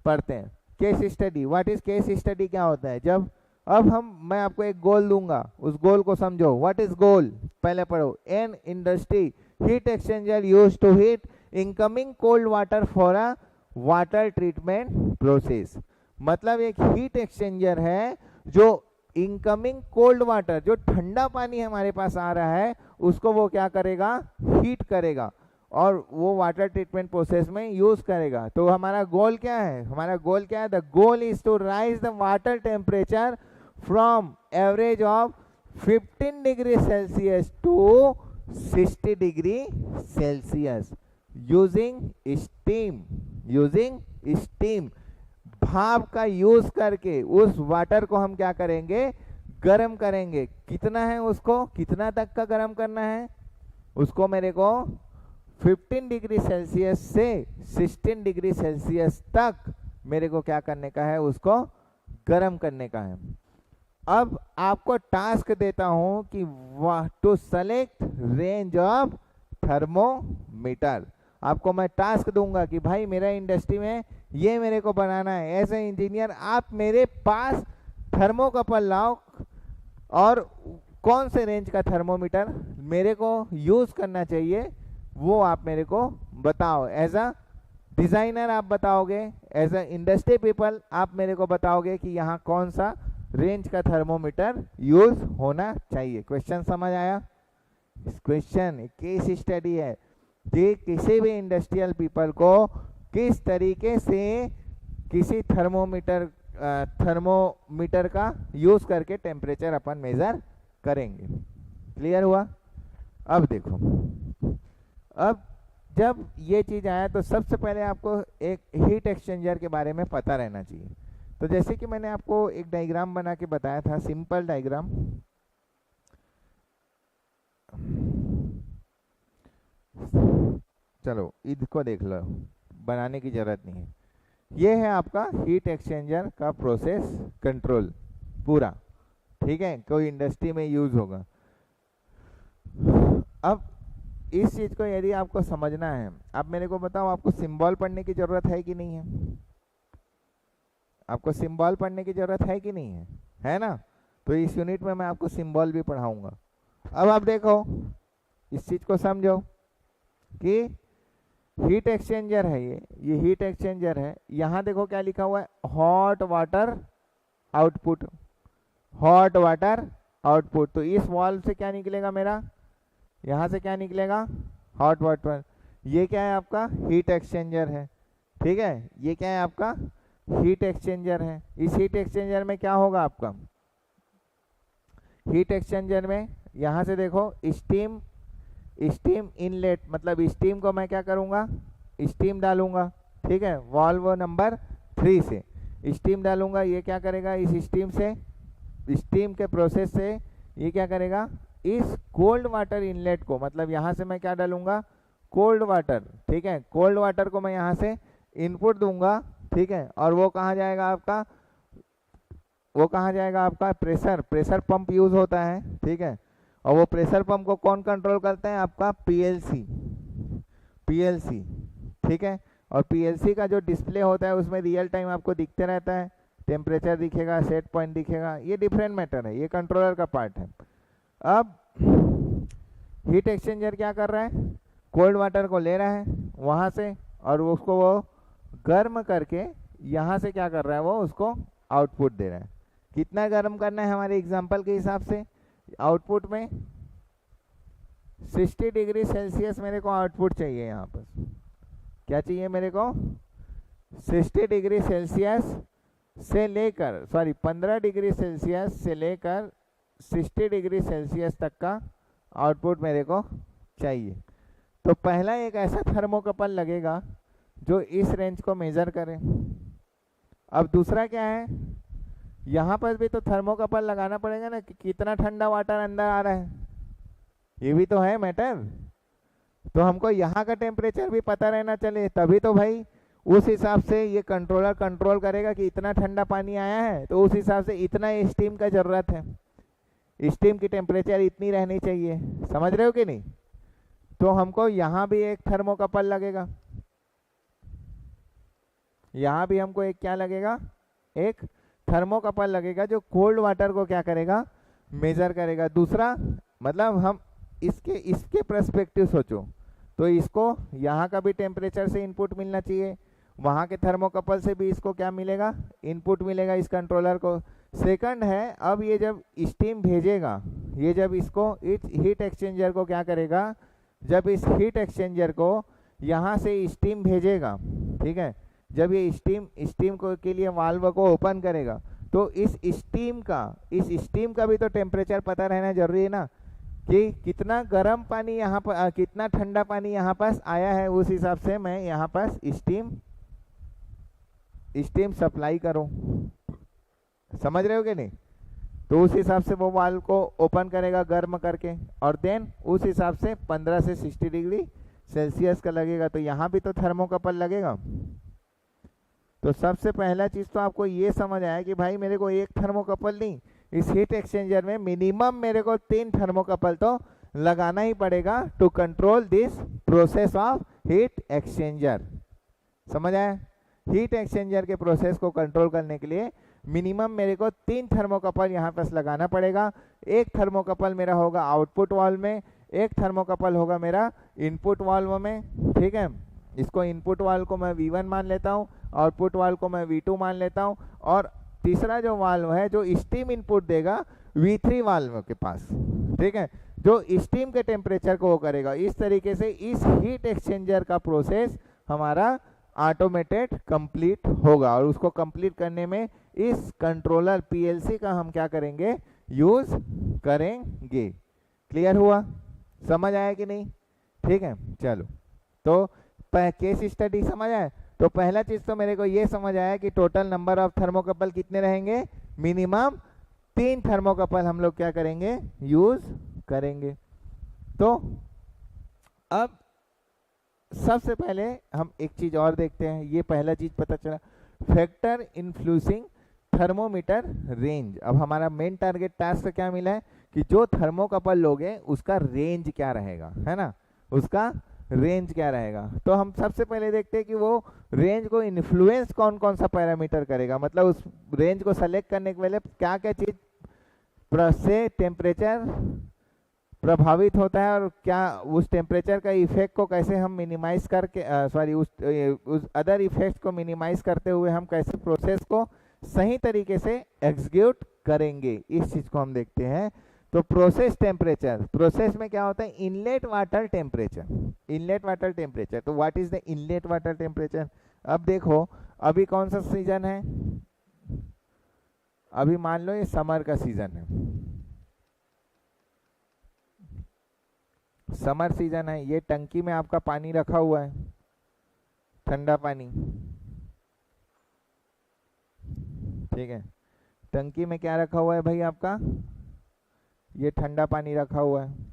पढ़ते हैं। Case study, what is case study? क्या होता है? जब मैं आपको एक गोल दूंगा, उस गोल को समझो। What is goal? पहले पढ़ो। An industry heat exchanger used to heat incoming cold water for a water treatment process. मतलब एक हीट एक्सचेंजर है जो इनकमिंग कोल्ड वाटर, जो ठंडा पानी हमारे पास आ रहा है, उसको वो क्या करेगा? हीट करेगा और वो वाटर ट्रीटमेंट प्रोसेस में यूज करेगा। तो हमारा गोल क्या है? हमारा गोल क्या है? The goal is to raise the water temperature from average of 15 degree Celsius to 60 degree Celsius using steam. भाप का यूज करके उस वाटर को हम क्या करेंगे? गर्म करेंगे। कितना है उसको? कितना तक का गर्म करना है उसको? मेरे को 15 डिग्री सेल्सियस से 16 डिग्री सेल्सियस तक मेरे को क्या करने का है? उसको गर्म करने का है। अब आपको टास्क देता हूं कि to select range of thermometer. आपको मैं टास्क दूंगा कि भाई मेरा इंडस्ट्री में ये मेरे को बनाना है। एज ए इंजीनियर आप मेरे पास थर्मोकपल लाओ और कौन से रेंज का थर्मोमीटर मेरे को यूज करना चाहिए वो आप मेरे को बताओ एज अ डिजाइनर आप बताओगे, एज अ इंडस्ट्री पीपल आप मेरे को बताओगे कि यहाँ कौन सा रेंज का थर्मोमीटर यूज होना चाहिए। क्वेश्चन समझ आया? क्वेश्चन केस स्टडी है कि किसी भी इंडस्ट्रियल पीपल को किस तरीके से किसी थर्मोमीटर का यूज करके टेम्परेचर अपन मेजर करेंगे। क्लियर हुआ? अब देखो, अब जब ये चीज आया तो सबसे पहले आपको एक हीट एक्सचेंजर के बारे में पता रहना चाहिए। तो जैसे कि मैंने आपको एक डायग्राम बना के बताया था, सिंपल डायग्राम। चलो इसको देख लो, बनाने की जरूरत नहीं है। ये है आपका हीट एक्सचेंजर का प्रोसेस कंट्रोल पूरा, ठीक है, कोई इंडस्ट्री में यूज होगा। अब इस चीज को यदि आपको समझना है, आप मेरे को बताओ, आपको सिंबल पढ़ने की जरूरत है कि नहीं है? आपको सिंबल पढ़ने की जरूरत है कि नहीं है? है ना? तो इस यूनिट में मैं आपको सिंबल भी पढ़ाऊंगा। अब आप देखो, इस चीज को समझो कि हीट एक्सचेंजर है, ये हीट एक्सचेंजर है। यहाँ देखो क्या लिखा हुआ है, hot water output, hot water output. तो इस वाल्व से क्या निकलेगा मेरा, यहाँ से क्या निकलेगा, हॉट वाटर। ये क्या है आपका, हीट एक्सचेंजर है, ठीक है। ये क्या है आपका, हीट एक्सचेंजर है। इस हीट एक्सचेंजर में क्या होगा आपका, हीट एक्सचेंजर में यहाँ से देखो स्टीम, स्टीम इनलेट, मतलब स्टीम को मैं क्या करूँगा, स्टीम डालूंगा, ठीक है। वाल्व नंबर 3 से स्टीम डालूंगा। ये क्या करेगा, इस स्टीम से, स्टीम के प्रोसेस से ये क्या करेगा, इस कोल्ड वाटर इनलेट को, मतलब यहाँ से मैं क्या डालूंगा, कोल्ड वाटर, ठीक है। कोल्ड वाटर को मैं यहाँ से इनपुट दूंगा, ठीक है। और वो कहाँ जाएगा आपका, वो कहाँ जाएगा आपका, प्रेशर, प्रेशर पंप यूज होता है, ठीक है। और वो प्रेशर पंप को कौन कंट्रोल करते हैं, आपका पीएलसी, पीएलसी, ठीक है। और पीएलसी का जो डिस्प्ले होता है उसमें रियल टाइम आपको दिखते रहता है, टेम्परेचर दिखेगा, सेट पॉइंट दिखेगा, ये डिफरेंट मैटर है, ये कंट्रोलर का पार्ट है। अब हीट एक्सचेंजर क्या कर रहा है, कोल्ड वाटर को ले रहा है वहाँ से और उसको वो गर्म करके यहाँ से क्या कर रहा है, वो उसको आउटपुट दे रहा है। कितना गर्म करना है हमारे एग्जांपल के हिसाब से, आउटपुट में 60 डिग्री सेल्सियस मेरे को आउटपुट चाहिए। यहाँ पर क्या चाहिए मेरे को, 60 डिग्री सेल्सियस से लेकर, सॉरी 15 डिग्री सेल्सियस से लेकर 60 डिग्री सेल्सियस तक का आउटपुट मेरे को चाहिए। तो पहला एक ऐसा थर्मोकपल लगेगा जो इस रेंज को मेजर करे। अब दूसरा क्या है, यहाँ पर भी तो थर्मोकपल लगाना पड़ेगा ना कि कितना ठंडा वाटर अंदर आ रहा है, ये भी तो है मैटर। तो हमको यहाँ का टेम्परेचर भी पता रहना चले, तभी तो भाई उस हिसाब से ये कंट्रोलर कंट्रोल करेगा कि इतना ठंडा पानी आया है तो उस हिसाब से इतना स्टीम का जरूरत है, स्टीम की टेम्परेचर इतनी रहनी चाहिए। समझ रहे हो कि नहीं? तो हमको यहाँ भी एक थर्मोकपल लगेगा, यहाँ भी हमको एक क्या लगेगा, एक थर्मोकपल लगेगा जो कोल्ड वाटर को क्या करेगा, मेजर करेगा। दूसरा मतलब हम इसके पर्सपेक्टिव सोचो तो इसको यहाँ का भी टेम्परेचर से इनपुट मिलना चाहिए, वहाँ के थर्मोकपल से भी इसको क्या मिलेगा, इनपुट मिलेगा इस कंट्रोलर को। सेकंड है, अब ये जब स्टीम भेजेगा, ये जब इसको इस हीट एक्सचेंजर को क्या करेगा, जब इस हीट एक्सचेंजर को यहाँ से स्टीम भेजेगा, ठीक है, जब ये स्टीम को के लिए वाल्व को ओपन करेगा तो इस स्टीम का भी तो टेम्परेचर पता रहना जरूरी है ना, कि कितना गर्म पानी यहाँ पर, कितना ठंडा पानी यहाँ पास आया है, उस हिसाब से मैं यहाँ पास स्टीम सप्लाई करूँ। समझ रहे हो कि नहीं? तो उस हिसाब से वो वाल्व को ओपन करेगा गर्म करके, और देन उस हिसाब से 15 से 60 डिग्री सेल्सियस का लगेगा। तो यहाँ भी तो थर्मोकपल लगेगा। तो सबसे पहला चीज तो आपको ये समझ आया कि भाई मेरे को एक थर्मोकपल नहीं, इस हीट एक्सचेंजर में मिनिमम मेरे को 3 थर्मोकपल तो लगाना ही पड़ेगा to control this process of heat exchanger. समझ आया? हीट एक्सचेंजर के प्रोसेस को कंट्रोल करने के लिए मिनिमम मेरे को 3 थर्मोकपल यहाँ पर लगाना पड़ेगा। एक थर्मोकपल मेरा होगा आउटपुट वाल्व में, एक थर्मोकपल होगा मेरा इनपुट वाल्व में, ठीक है। इसको इनपुट वाल्व को मैं V1 मान लेता हूँ, आउटपुट वाल्व को मैं V2 मान लेता हूँ, और तीसरा जो वाल्व है जो स्टीम इनपुट देगा V3 वाल्व के पास, ठीक है, जो स्टीम के टेम्परेचर को वो करेगा। इस तरीके से इस हीट एक्सचेंजर का प्रोसेस हमारा ऑटोमेटेड कंप्लीट होगा, और उसको कंप्लीट करने में इस कंट्रोलर पीएलसी का हम क्या करेंगे, यूज करेंगे। क्लियर हुआ, समझ आया कि नहीं? ठीक है, चलो तो केस स्टडी समझ आया। तो पहला चीज तो मेरे को ये समझ आया कि टोटल नंबर ऑफ थर्मोकपल कितने रहेंगे, मिनिमम 3 थर्मोकपल हम लोग क्या करेंगे, यूज करेंगे। तो अब सबसे पहले हम एक चीज और देखते हैं, ये पहला चीज पता चला, फैक्टर इन्फ्लुएंसिंग थर्मोमीटर रेंज। अब हमारा मेन टारगेट टास्क क्या मिला है कि जो थर्मोकपल लोगे उसका रेंज क्या रहेगा, है ना, उसका रेंज क्या रहेगा। तो हम सबसे पहले देखते हैं कि वो रेंज को इन्फ्लुएंस कौन कौन सा पैरामीटर करेगा, मतलब उस रेंज को सेलेक्ट करने के पहले क्या क्या चीज से टेम्परेचर प्रभावित होता है, और क्या उस टेम्परेचर का इफेक्ट को कैसे हम मिनिमाइज करके उस अदर इफेक्ट्स को मिनिमाइज करते हुए हम कैसे प्रोसेस को सही तरीके से एग्जीक्यूट करेंगे, इस चीज को हम देखते हैं। तो प्रोसेस टेम्परेचर, प्रोसेस में क्या होता है, inlet water temperature, inlet water temperature. तो what is the inlet water temperature? अब देखो अभी कौन सा सीजन है, अभी मान लो ये समर का सीजन है, समर सीजन है, ये टंकी में आपका पानी रखा हुआ है, ठंडा पानी, ठीक है, टंकी में क्या रखा हुआ है भाई आपका, ये ठंडा पानी रखा हुआ है।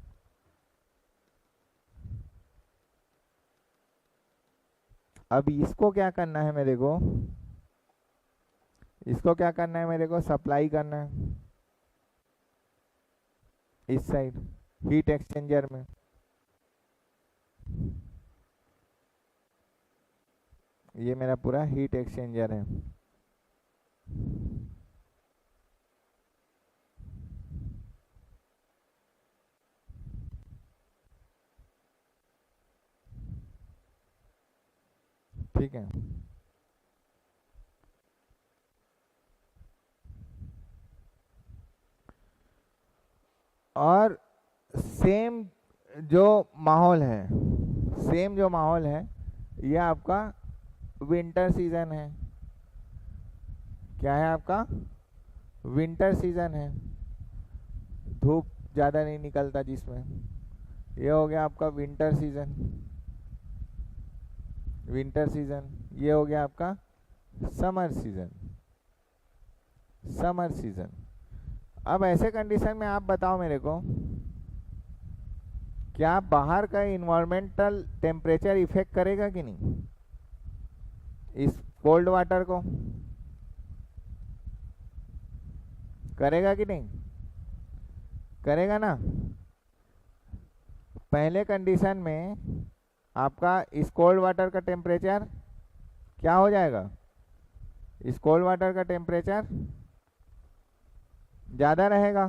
अब इसको क्या करना है मेरे को, इसको क्या करना है मेरे को, सप्लाई करना है इस साइड हीट एक्सचेंजर में। ये मेरा पूरा हीट एक्सचेंजर है, ठीक है। और सेम जो माहौल है, सेम जो माहौल है, ये आपका विंटर सीजन है, क्या है आपका, विंटर सीजन है, धूप ज़्यादा नहीं निकलता जिसमें, ये हो गया आपका विंटर सीजन, विंटर सीजन। ये हो गया आपका समर सीजन, समर सीजन। अब ऐसे कंडीशन में आप बताओ मेरे को, क्या बाहर का इन्वायरमेंटल टेम्परेचर इफेक्ट करेगा कि नहीं इस कोल्ड वाटर को, करेगा कि नहीं, करेगा ना। पहले कंडीशन में आपका इस कोल्ड वाटर का टेम्परेचर क्या हो जाएगा, इस कोल्ड वाटर का टेम्परेचर ज़्यादा रहेगा,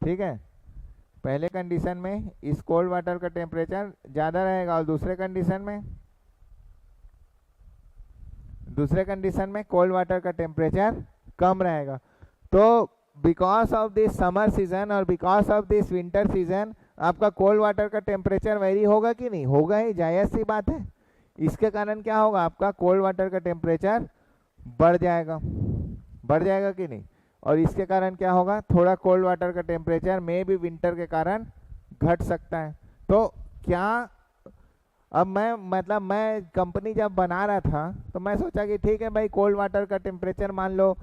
ठीक है, पहले कंडीशन में इस कोल्ड वाटर का टेम्परेचर ज़्यादा रहेगा, और दूसरे कंडीशन में कोल्ड वाटर का टेम्परेचर कम रहेगा। तो because of this summer season और because of this winter season आपका कोल्ड वाटर का टेम्परेचर वेरी होगा कि नहीं, होगा ही, जायज़ सी बात है। इसके कारण क्या होगा, आपका कोल्ड वाटर का टेम्परेचर बढ़ जाएगा, बढ़ जाएगा कि नहीं, और इसके कारण क्या होगा, थोड़ा कोल्ड वाटर का टेम्परेचर में भी विंटर के कारण घट सकता है। तो क्या अब मैं कंपनी जब बना रहा था तो मैं सोचा कि ठीक है भाई, कोल्ड वाटर का टेम्परेचर मान लो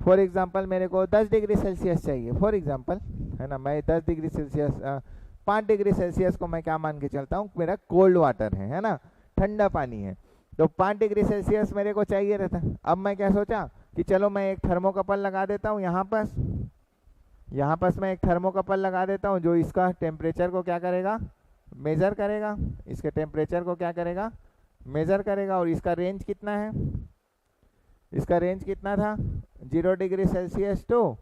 फॉर एग्जांपल मेरे को 10 डिग्री सेल्सियस चाहिए, फॉर एग्जांपल, है ना, मैं 10 डिग्री सेल्सियस 5 डिग्री सेल्सियस को मैं क्या मान के चलता हूँ, मेरा कोल्ड वाटर है ना, ठंडा पानी है, तो 5 डिग्री सेल्सियस मेरे को चाहिए रहता। अब मैं क्या सोचा कि चलो मैं एक थर्मोकपल लगा देता हूँ यहाँ पास मैं एक थर्मोकपल लगा देता हूँ जो इसका टेम्परेचर को क्या करेगा, मेज़र करेगा, इसके टेम्परेचर को क्या करेगा, मेज़र करेगा। और इसका रेंज कितना है, इसका रेंज कितना था, 0 डिग्री सेल्सियस टू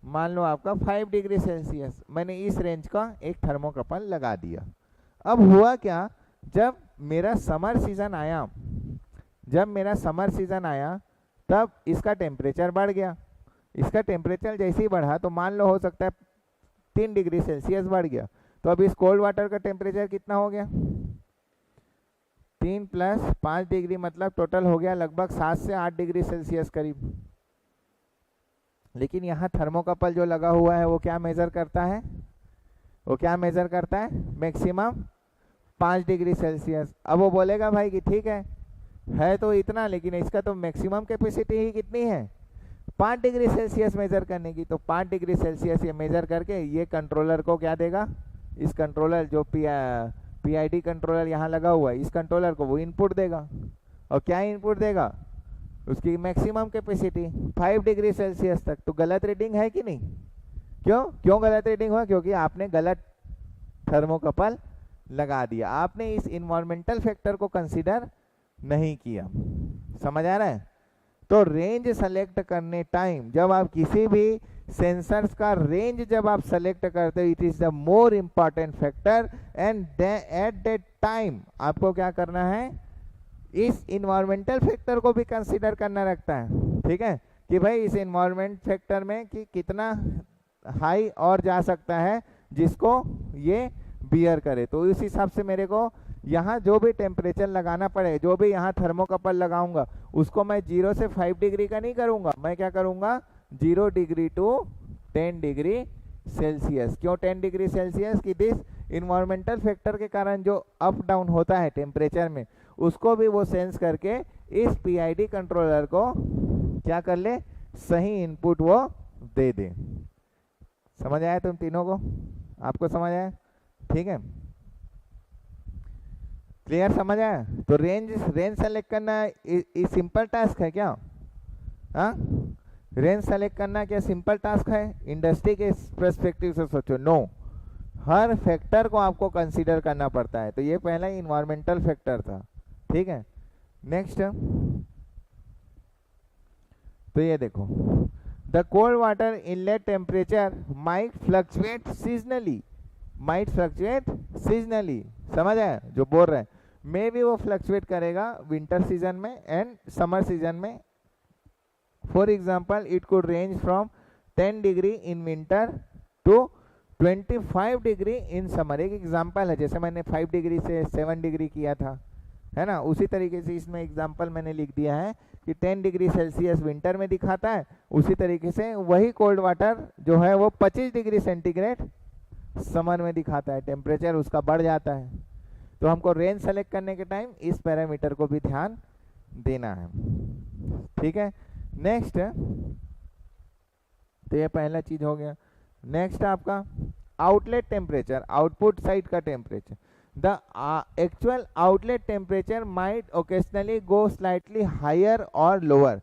मान लो आपका 5 डिग्री सेल्सियस। मैंने इस रेंज का एक थर्मोकपल लगा दिया। अब हुआ क्या जब मेरा समर सीजन आया, जब मेरा समर सीजन आया तब इसका टेम्परेचर बढ़ गया। इसका टेम्परेचर जैसे ही बढ़ा तो मान लो हो सकता है 3 डिग्री सेल्सियस बढ़ गया। तो अब इस कोल्ड वाटर का टेम्परेचर कितना हो गया? 3 + 5 डिग्री, मतलब टोटल हो गया लगभग 7 से 8 डिग्री सेल्सियस करीब। लेकिन यहाँ थर्मोकपल जो लगा हुआ है वो क्या मेजर करता है? वो क्या मेजर करता है? Maximum 5 degree Celsius. अब वो बोलेगा भाई कि ठीक है तो इतना, लेकिन इसका तो मैक्सिमम कैपेसिटी ही कितनी है? 5 डिग्री सेल्सियस मेजर करने की। तो 5 डिग्री सेल्सियस ये मेजर करके ये कंट्रोलर को क्या देगा? इस कंट्रोलर जो पीआईडी कंट्रोलर यहाँ लगा हुआ है, इस कंट्रोलर को वो इनपुट देगा। और क्या इनपुट देगा? उसकी मैक्सिमम कैपेसिटी 5 डिग्री सेल्सियस तक। तो गलत रीडिंग है कि नहीं? क्यों गलत रीडिंग हुआ? क्योंकि आपने गलत थर्मोकपल लगा दिया, आपने इस इन्वायरमेंटल फैक्टर को कंसीडर नहीं किया। समझ आ रहा है? तो रेंज सेलेक्ट करने टाइम, जब आप किसी भी सेंसर्स का रेंज जब आप सेलेक्ट करते हो, it is the more important factor. And at that time आपको क्या करना है? इस इन्वायरमेंटल फैक्टर को भी कंसीडर करना रखता है। ठीक है कि भाई इस इन्वायरमेंट फैक्टर में कि कितना हाई और जा सकता है जिसको ये बियर करे। तो इस हिसाब से मेरे को यहाँ जो भी टेम्परेचर लगाना पड़े, जो भी यहाँ थर्मोकपल लगाऊंगा, उसको मैं 0 से 5 डिग्री का नहीं करूंगा। मैं क्या करूंगा? 0 डिग्री टू 10 डिग्री सेल्सियस। क्यों 10 डिग्री सेल्सियस? कि दिस इन्वायरमेंटल फैक्टर के कारण जो अप डाउन होता है टेम्परेचर में, उसको भी वो सेंस करके इस पीआईडी कंट्रोलर को क्या कर ले? सही इनपुट वो दे दे। समझ आया तुम तीनों को? आपको समझ आया? ठीक है, क्लियर? समझ आया? तो रेंज सेलेक्ट करना सिंपल टास्क है क्या? हाँ, रेंज सेलेक्ट करना क्या सिंपल टास्क है? इंडस्ट्री के पर्सपेक्टिव से सोचो, नो, हर फैक्टर को आपको कंसीडर करना पड़ता है। तो ये पहला इन्वायरमेंटल फैक्टर था। ठीक है, नेक्स्ट तो ये देखो, the cold water inlet temperature might fluctuate seasonally. Might fluctuate seasonally, समझ आया जो बोल रहे हैं? मे भी वो फ्लक्चुएट करेगा विंटर सीजन में एंड समर सीजन में। For example it could range from 10 degree in winter to 25 degree in summer. एक एग्जाम्पल है, जैसे मैंने 5 डिग्री से 7 डिग्री किया था, है ना, उसी तरीके से इसमें एग्जाम्पल मैंने लिख दिया है कि 10 डिग्री सेल्सियस विंटर में दिखाता है, उसी तरीके से वही कोल्ड वाटर जो है वो 25 डिग्री सेंटीग्रेड समर में दिखाता है, टेम्परेचर उसका बढ़ जाता है। तो हमको रेंज सेलेक्ट करने के टाइम इस पैरामीटर को भी ध्यान देना है। ठीक है, नेक्स्ट, तो ये पहला चीज हो गया। नेक्स्ट आपका आउटलेट टेम्परेचर, आउटपुट साइड का temperature. The actual outlet temperature might occasionally go slightly higher और लोअर।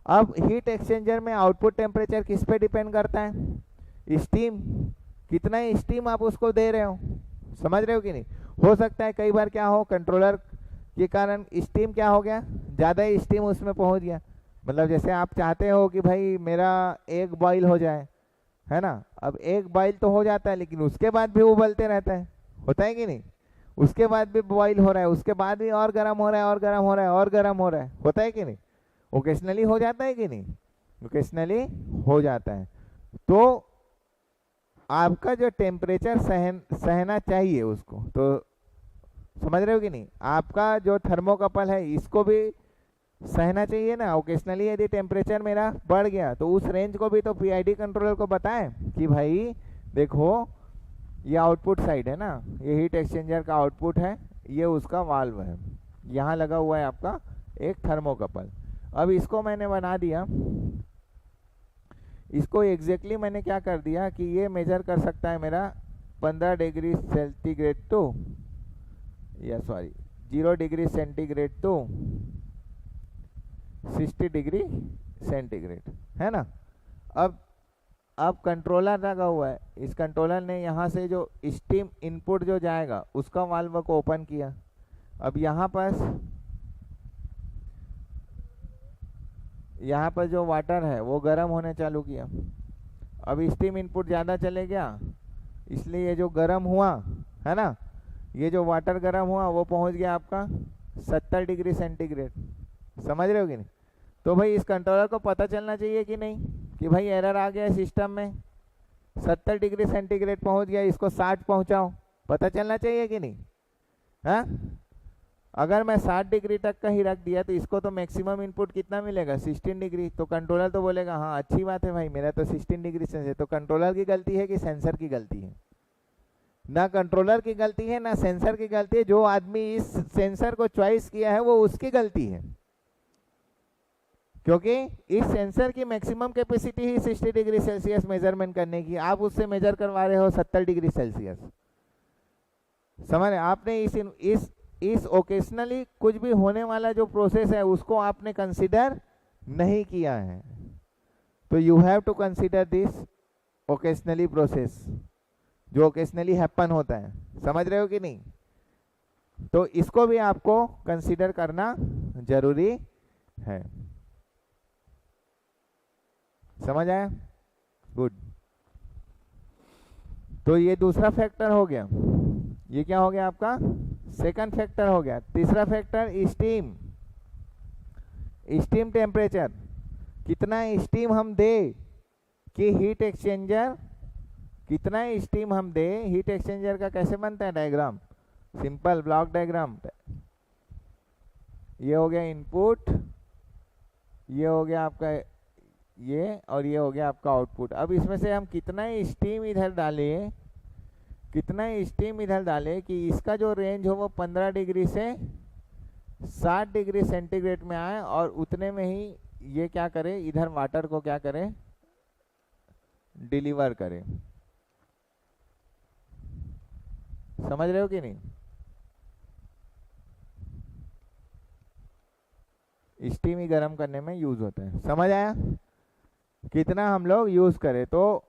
अब हीट एक्सचेंजर में आउटपुट टेम्परेचर किस पे डिपेंड करता है? स्टीम, कितना स्टीम आप उसको दे रहे हो, समझ रहे हो कि नहीं? हो सकता है कई बार क्या हो, कंट्रोलर के कारण स्टीम क्या हो गया, ज़्यादा स्टीम उसमें पहुंच गया। मतलब जैसे आप चाहते हो कि भाई मेरा एक बॉईल हो जाए, है ना, अब एक बॉईल तो हो जाता है लेकिन उसके बाद भी उबलते रहता है, होता है कि नहीं? उसके बाद भी बॉईल हो रहा है, उसके बाद भी और गर्म हो रहा है, और गर्म हो रहा है, और गर्म हो रहा है, होता है कि नहीं? ओकेशनली हो जाता है कि नहीं? ओकेशनली हो जाता है। तो आपका जो टेम्परेचर सहना चाहिए उसको, तो समझ रहे हो कि नहीं? आपका जो थर्मोकपल है इसको भी सहना चाहिए ना। ओकेशनली यदि टेम्परेचर मेरा बढ़ गया तो उस रेंज को भी तो पीआईडी कंट्रोलर को बताएं कि भाई देखो ये आउटपुट साइड है ना, ये हीट एक्सचेंजर का आउटपुट है, ये उसका वाल्व है, यहाँ लगा हुआ है आपका एक थर्मोकपल। अब इसको मैंने बना दिया, इसको एग्जैक्टली मैंने क्या कर दिया कि ये मेजर कर सकता है मेरा 15 डिग्री सेंटीग्रेड टू, या sorry 0 degree centigrade to 60 degree centigrade, है ना। अब कंट्रोलर लगा हुआ है, इस कंट्रोलर ने यहाँ से जो स्टीम इनपुट जो जाएगा उसका वाल्व को ओपन किया। अब यहाँ पर जो वाटर है वो गर्म होने चालू किया। अब स्टीम इनपुट ज़्यादा चले गया, इसलिए ये जो गर्म हुआ है ना, ये जो वाटर गर्म हुआ वो पहुंच गया आपका 70 डिग्री सेंटीग्रेड। समझ रहे हो कि नहीं? तो भाई इस कंट्रोलर को पता चलना चाहिए कि नहीं कि भाई एरर आ गया सिस्टम में, 70 डिग्री सेंटीग्रेड पहुंच गया, इसको 60 पहुंचाओ, पता चलना चाहिए कि नहीं? हाँ, अगर मैं 60 डिग्री तक का ही रख दिया तो इसको तो मैक्सिमम इनपुट कितना मिलेगा, 16 डिग्री। तो कंट्रोलर तो बोलेगा हाँ अच्छी बात है भाई, मेरा तो 16 डिग्री सेंसर। तो कंट्रोलर की गलती है कि सेंसर की गलती है? ना कंट्रोलर की गलती है ना सेंसर की गलती है, जो आदमी इस सेंसर को चॉइस किया है वो उसकी गलती है, क्योंकि इस सेंसर की मैक्सिमम कैपेसिटी ही 60 डिग्री सेल्सियस मेजरमेंट करने की, आप उससे मेजर करवा रहे हो 70 डिग्री सेल्सियस। समझ रहे? आपने इस ओकेशनली कुछ भी होने वाला जो प्रोसेस है उसको आपने कंसीडर नहीं किया है। तो you have to consider this occasionally process जो ओकेशनली हैपन होता है। समझ रहे हो कि नहीं? तो इसको भी आपको कंसीडर करना जरूरी है। समझ आया? गुड। तो ये दूसरा फैक्टर हो गया। ये क्या हो गया आपका? सेकंड फैक्टर हो गया। तीसरा फैक्टर स्टीम। स्टीम टेम्परेचर, कितना स्टीम हम दे कि हीट एक्सचेंजर, कितना स्टीम हम दे। हीट एक्सचेंजर का कैसे बनता है डायग्राम? Simple block diagram. ये हो गया इनपुट, ये हो गया आपका ये, और ये हो गया आपका आउटपुट। अब इसमें से हम कितना स्टीम इधर डालें, कितना स्टीम इधर डालें कि इसका जो रेंज हो वो 15 डिग्री से 60 डिग्री सेंटीग्रेड में आए, और उतने में ही ये क्या करे, इधर वाटर को क्या करे, डिलीवर करे। समझ रहे हो कि नहीं? स्टीम ही गर्म करने में यूज होता है। समझ आया? कितना हम लोग यूज करें। तो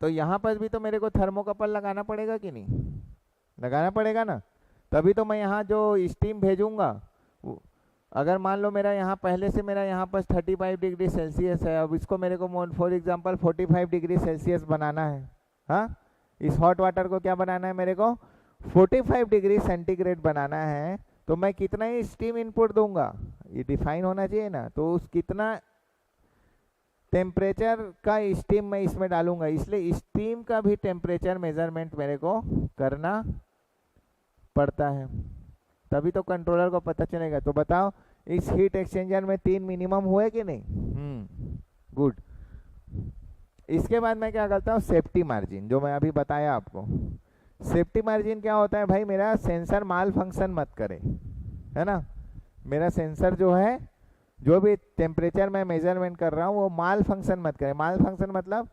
यहाँ पर भी तो मेरे को थर्मोकपल लगाना पड़ेगा कि नहीं? लगाना पड़ेगा ना, तभी तो मैं यहाँ जो स्टीम भेजूंगा, अगर मान लो मेरा यहाँ पहले से मेरा यहाँ पर 35 डिग्री सेल्सियस है, अब इसको मेरे को फॉर एग्जांपल 45 डिग्री सेल्सियस बनाना है। हाँ, इस हॉट वाटर को क्या बनाना है, मेरे को 45 डिग्री सेंटीग्रेड बनाना है। तो मैं कितना ही स्टीम इनपुट दूंगा, ये डिफाइन होना चाहिए ना। तो उस कितना टेम्परेचर का स्टीम मैं इसमें डालूंगा, इसलिए स्टीम का भी टेम्परेचर मेजरमेंट मेरे को करना पड़ता है, तभी तो कंट्रोलर को पता चलेगा। तो बताओ इस हीट एक्सचेंजर में 3 मिनिमम हुए कि नहीं? गुड। इसके बाद मैं क्या करता हूँ, सेफ्टी मार्जिन, जो मैं अभी बताया आपको। सेफ्टी मार्जिन क्या होता है भाई, मेरा सेंसर माल फंक्शन मत करे, है ना। मेरा सेंसर जो है, जो भी टेम्परेचर मैं मेजरमेंट कर रहा हूँ वो माल फंक्शन मत करे। माल फंक्शन मतलब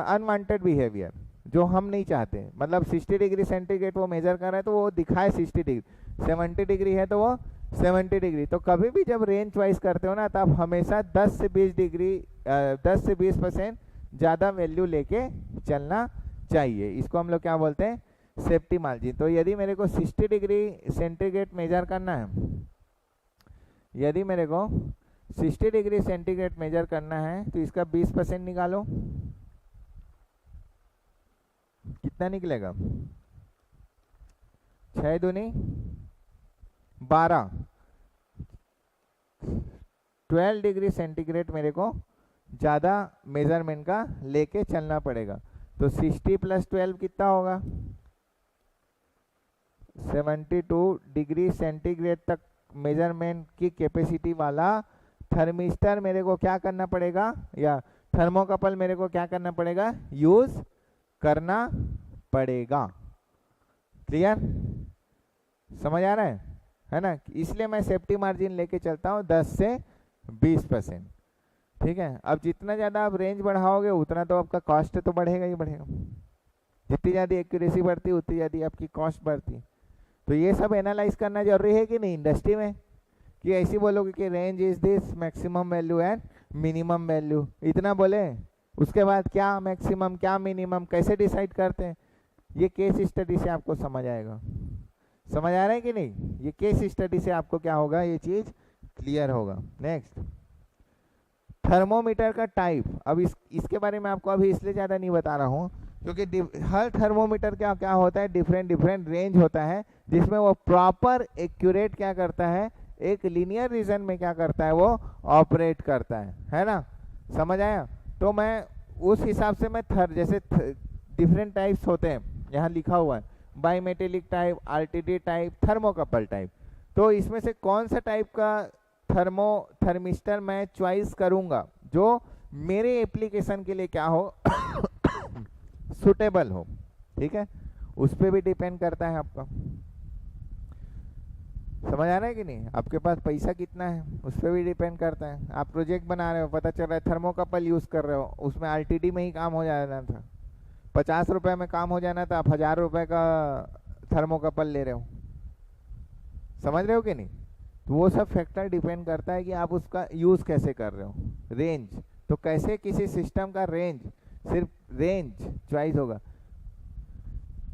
अनवांटेड बिहेवियर, जो हम नहीं चाहते। मतलब 60 डिग्री सेंटीग्रेड वो मेजर कर रहा है तो वो दिखाए 60 डिग्री, 70 डिग्री है तो वो 70 डिग्री। तो कभी भी जब रेंज चॉइस करते हो ना, तब हमेशा 10 से 20 डिग्री 10 से 20% ज़्यादा वैल्यू लेके चलना चाहिए। इसको हम लोग क्या बोलते हैं, सेफ्टी मार्जिन। तो यदि मेरे को 60 डिग्री सेंटीग्रेड मेजर करना है, यदि मेरे को 60 डिग्री सेंटीग्रेड मेजर करना है, तो इसका 20% निकालो, कितना निकलेगा? 6 दूनी 12, 12 डिग्री सेंटीग्रेड मेरे को ज़्यादा मेजरमेंट का लेके चलना पड़ेगा। तो 60 + 12 कितना होगा? 72 डिग्री सेंटीग्रेड तक मेजरमेंट की कैपेसिटी वाला थर्मिस्टर मेरे को क्या करना पड़ेगा, या थर्मोकपल मेरे को क्या करना पड़ेगा, यूज करना पड़ेगा। क्लियर? समझ आ रहा है ना। इसलिए मैं सेफ्टी मार्जिन लेके चलता हूँ 10 से 20%। ठीक है। अब जितना ज़्यादा आप रेंज बढ़ाओगे उतना तो आपका कॉस्ट तो बढ़ेगा ही बढ़ेगा। जितनी ज़्यादा एक्यूरेसी बढ़ती उतनी ज़्यादा आपकी कॉस्ट बढ़ती। तो ये सब एनालाइज करना जरूरी है कि नहीं इंडस्ट्री में, कि ऐसी बोलोगे कि range is this, maximum value and minimum value, इतना बोले, उसके बाद क्या मैक्सिमम क्या मिनिमम कैसे डिसाइड करते हैं, ये केस स्टडी से आपको समझ आएगा। समझ आ रहा है कि नहीं? ये केस स्टडी से आपको क्या होगा, ये चीज़ क्लियर होगा। नेक्स्ट, थर्मोमीटर का टाइप। अब इसके बारे में आपको अभी इसलिए ज़्यादा नहीं बता रहा हूँ क्योंकि हर थर्मोमीटर क्या क्या होता है, डिफरेंट डिफरेंट रेंज होता है, जिसमें वो प्रॉपर एक्यूरेट क्या करता है, एक लीनियर रीजन में क्या करता है, वो ऑपरेट करता है ना। समझ आया। तो मैं उस हिसाब से मैं जैसे डिफरेंट टाइप्स होते हैं, यहाँ लिखा हुआ है bimetallic type, RTD type, thermocouple type. तो इसमें से कौन सा टाइप का थर्मिस्टर मैं चॉइस करूंगा जो मेरे एप्लीकेशन के लिए क्या हो सुटेबल हो, ठीक है, उस पर भी डिपेंड करता है आपका। समझ आ रहा है कि नहीं, आपके पास पैसा कितना है उस पर भी डिपेंड करता है। आप प्रोजेक्ट बना रहे हो, पता चल रहा है थर्मोकपल यूज कर रहे हो, उसमें आरटीडी में ही काम हो जाना था, 50 रुपए में काम हो जाना था, आप 1000 रुपए का थर्मोकपल ले रहे हो। समझ रहे हो कि नहीं। तो वो सब फैक्टर डिपेंड करता है कि आप उसका यूज कैसे कर रहे हो। रेंज, तो कैसे किसी सिस्टम का रेंज, सिर्फ रेंज चॉइस होगा।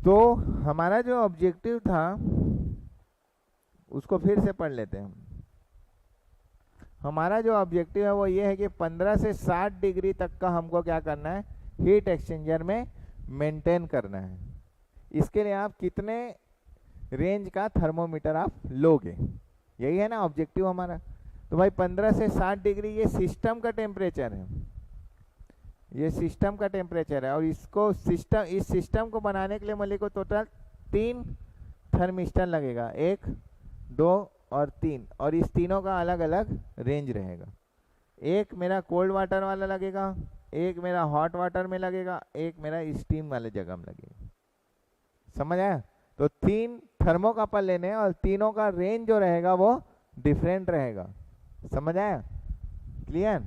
तो हमारा जो ऑब्जेक्टिव था उसको फिर से पढ़ लेते हैं। हमारा जो ऑब्जेक्टिव है वो ये है कि 15 से 60 डिग्री तक का हमको क्या करना है, हीट एक्सचेंजर में मेंटेन करना है। इसके लिए आप कितने रेंज का थर्मोमीटर आप लोगे, यही है ना ऑब्जेक्टिव हमारा। तो भाई 15 से 60 डिग्री ये सिस्टम का टेम्परेचर है, ये सिस्टम का टेम्परेचर है। और इसको इस सिस्टम को बनाने के लिए मेरे को टोटल 3 थर्मिस्टर लगेगा, 1, 2 और 3, और इस तीनों का अलग अलग रेंज रहेगा। एक मेरा कोल्ड वाटर वाला लगेगा, एक मेरा हॉट वाटर में लगेगा, एक मेरा स्टीम वाले जगह में लगेगा। समझ आया। तो 3 थर्मोकपल लेने और तीनों का रेंज जो रहेगा वो डिफरेंट रहेगा। समझ आया, क्लियर।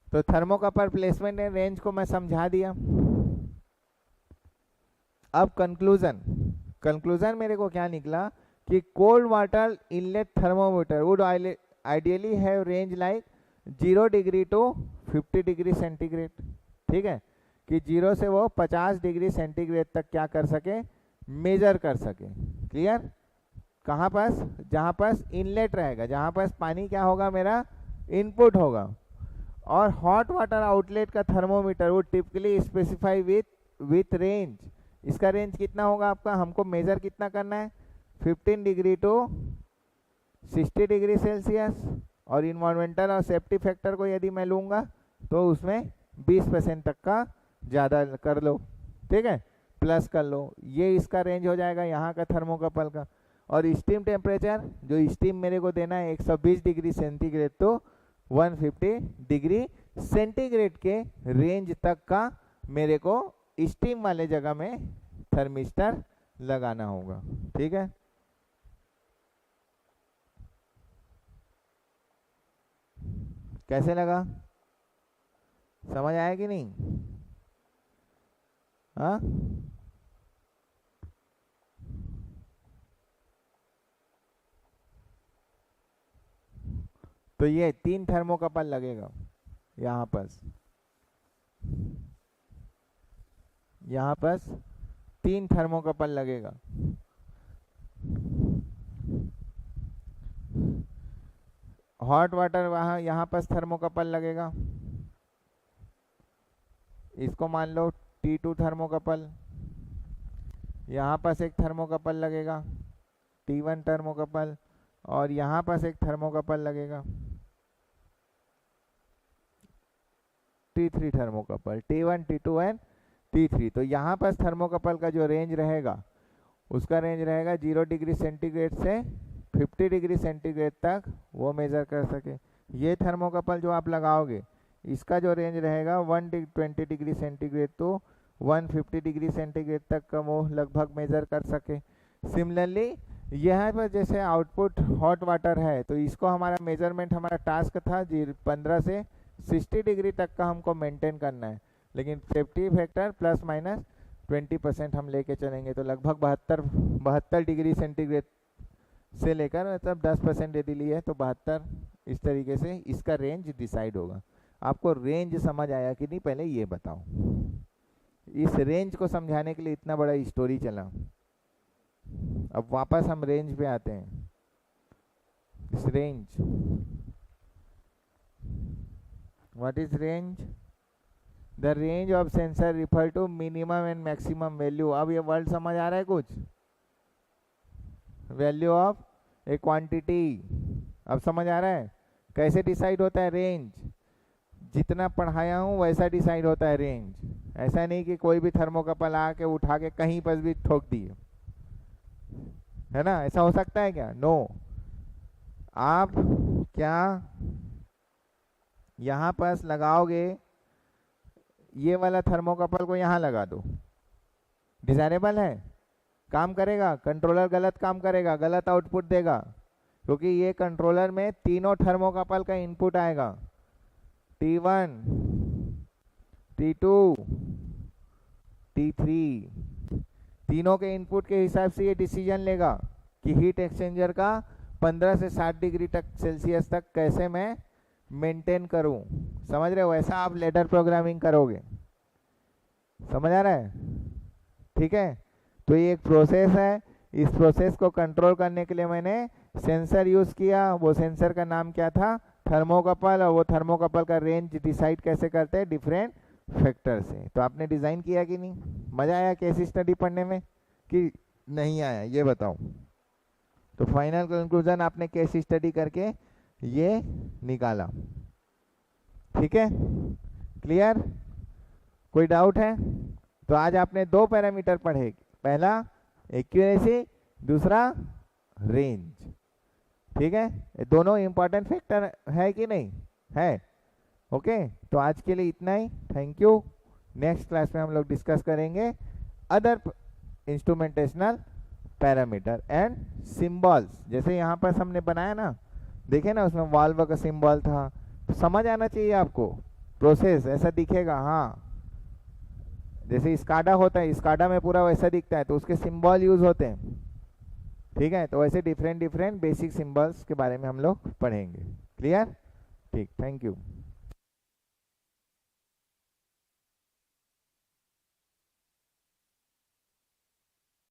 तो थर्मोकपल प्लेसमेंट एंड रेंज को मैं समझा दिया। अब कंक्लूजन मेरे को क्या निकला कि cold water inlet thermometer would ideally have range like 0 degree to 50 degree centigrade. ठीक है, कि 0 से वो 50 डिग्री सेंटीग्रेड तक क्या कर सके, मेजर कर सके। क्लियर। कहाँ पास, जहाँ पास इनलेट रहेगा, जहाँ पास पानी क्या होगा, मेरा इनपुट होगा। और हॉट वाटर आउटलेट का थर्मोमीटर वो टिपिकली स्पेसिफाई विथ रेंज। इसका रेंज कितना होगा आपका, हमको मेजर कितना करना है, 15 डिग्री टू 60 डिग्री सेल्सियस। और इन्वायरमेंटल और सेफ्टी फैक्टर को यदि मैं लूँगा तो उसमें 20% तक का ज़्यादा कर लो, ठीक है, प्लस कर लो। ये इसका रेंज हो जाएगा यहाँ का थर्मोकपल का। और स्टीम टेम्परेचर, जो स्टीम मेरे को देना है 120 डिग्री सेंटीग्रेड तो 150 डिग्री सेंटीग्रेड के रेंज तक का मेरे को स्टीम वाले जगह में थर्मिस्टर लगाना होगा। ठीक है, कैसे लगा, समझ आया कि नहीं। हाँ, तो ये 3 थर्मोकपल लगेगा यहाँ पास, यहाँ पास 3 थर्मोकपल लगेगा। हॉट वाटर वहाँ यहाँ पास थर्मोकपल लगेगा, इसको मान लो T2 थर्मोकपल। यहाँ पास एक थर्मोकपल लगेगा T1 थर्मोकपल, और यहाँ पास एक थर्मोकपल लगेगा T3 thermocouple, T1 T2 and T3। तो यहाँ पास थर्मोकपल का जो रेंज रहेगा उसका रेंज रहेगा 0 डिग्री सेंटीग्रेड से 50 डिग्री सेंटीग्रेड तक वो मेजर कर सके। ये थर्मोकपल जो आप लगाओगे इसका जो रेंज रहेगा 120 डिग्री सेंटीग्रेड तो 150 डिग्री सेंटीग्रेड तक का वो लगभग मेजर कर सके। सिमिलरली यहाँ पर जैसे आउटपुट हॉट वाटर है तो इसको हमारा मेजरमेंट, हमारा टास्क था 15 से 60 डिग्री तक का हमको मेंटेन करना है, लेकिन सेफ्टी फैक्टर प्लस माइनस 20% हम लेके चलेंगे। तो लगभग 72 डिग्री सेंटीग्रेड से लेकर मतलब 10% यदि लिए तो 72, इस तरीके से इसका रेंज डिसाइड होगा। आपको रेंज समझ आया कि नहीं, पहले ये बताओ। इस रेंज को समझाने के लिए इतना बड़ा स्टोरी चला। अब वापस हम रेंज पे आते हैं। इस range what is range? The range of sensor refer to minimum and maximum value. अब ये वर्ड समझ आ रहा है कुछ? वैल्यू ऑफ ए क्वांटिटी, अब समझ आ रहा है कैसे डिसाइड होता है रेंज? जितना पढ़ाया हूँ वैसा डिसाइड होता है रेंज। ऐसा नहीं कि कोई भी थर्मोकपल आके उठा के कहीं पर भी ठोक दिए, है ना? ऐसा हो सकता है क्या? नो। आप क्या यहाँ पर लगाओगे, ये वाला थर्मोकपल को यहाँ लगा दो, डिजायरेबल है? काम करेगा? कंट्रोलर गलत काम करेगा, गलत आउटपुट देगा, क्योंकि ये कंट्रोलर में तीनों थर्मोकपल का इनपुट आएगा, T1, T2, T3। तीनों के इनपुट के हिसाब से ये डिसीजन लेगा कि हीट एक्सचेंजर का 15 से 60 डिग्री तक सेल्सियस तक कैसे मैं मेंटेन करूं। समझ रहे हो? वैसा आप लेडर प्रोग्रामिंग करोगे। समझ आ रहा है? ठीक है, तो ये एक प्रोसेस है। इस प्रोसेस को कंट्रोल करने के लिए मैंने सेंसर यूज किया। वो सेंसर का नाम क्या था? थर्मोकपल। और वो थर्मोकपल का रेंज डिसाइड कैसे करते हैं? डिफरेंट फैक्टर से। तो आपने डिजाइन किया कि नहीं? मजा आया केस स्टडी पढ़ने में कि नहीं आया, ये बताओ। तो फाइनल कंक्लूजन आपने केस स्टडी करके ये निकाला। ठीक है, क्लियर? कोई डाउट है? तो आज आपने दो पैरामीटर पढ़े, पहला एक्यूरेसी, दूसरा रेंज। ठीक है, ये दोनों इंपॉर्टेंट फैक्टर है कि नहीं है? ओके, तो आज के लिए इतना ही। Thank you. नेक्स्ट क्लास में हम लोग डिस्कस करेंगे other instrumentational parameter and symbols. जैसे यहाँ पर हमने बनाया ना, देखे ना, उसमें वाल्व का सिंबल था। तो समझ आना चाहिए आपको, प्रोसेस ऐसा दिखेगा। हाँ, जैसे स्काडा होता है, स्काडा में पूरा वैसा दिखता है, तो उसके सिंबल यूज होते हैं। ठीक है, तो वैसे डिफरेंट डिफरेंट बेसिक सिंबल्स के बारे में हम लोग पढ़ेंगे। क्लियर? ठीक, थैंक यू।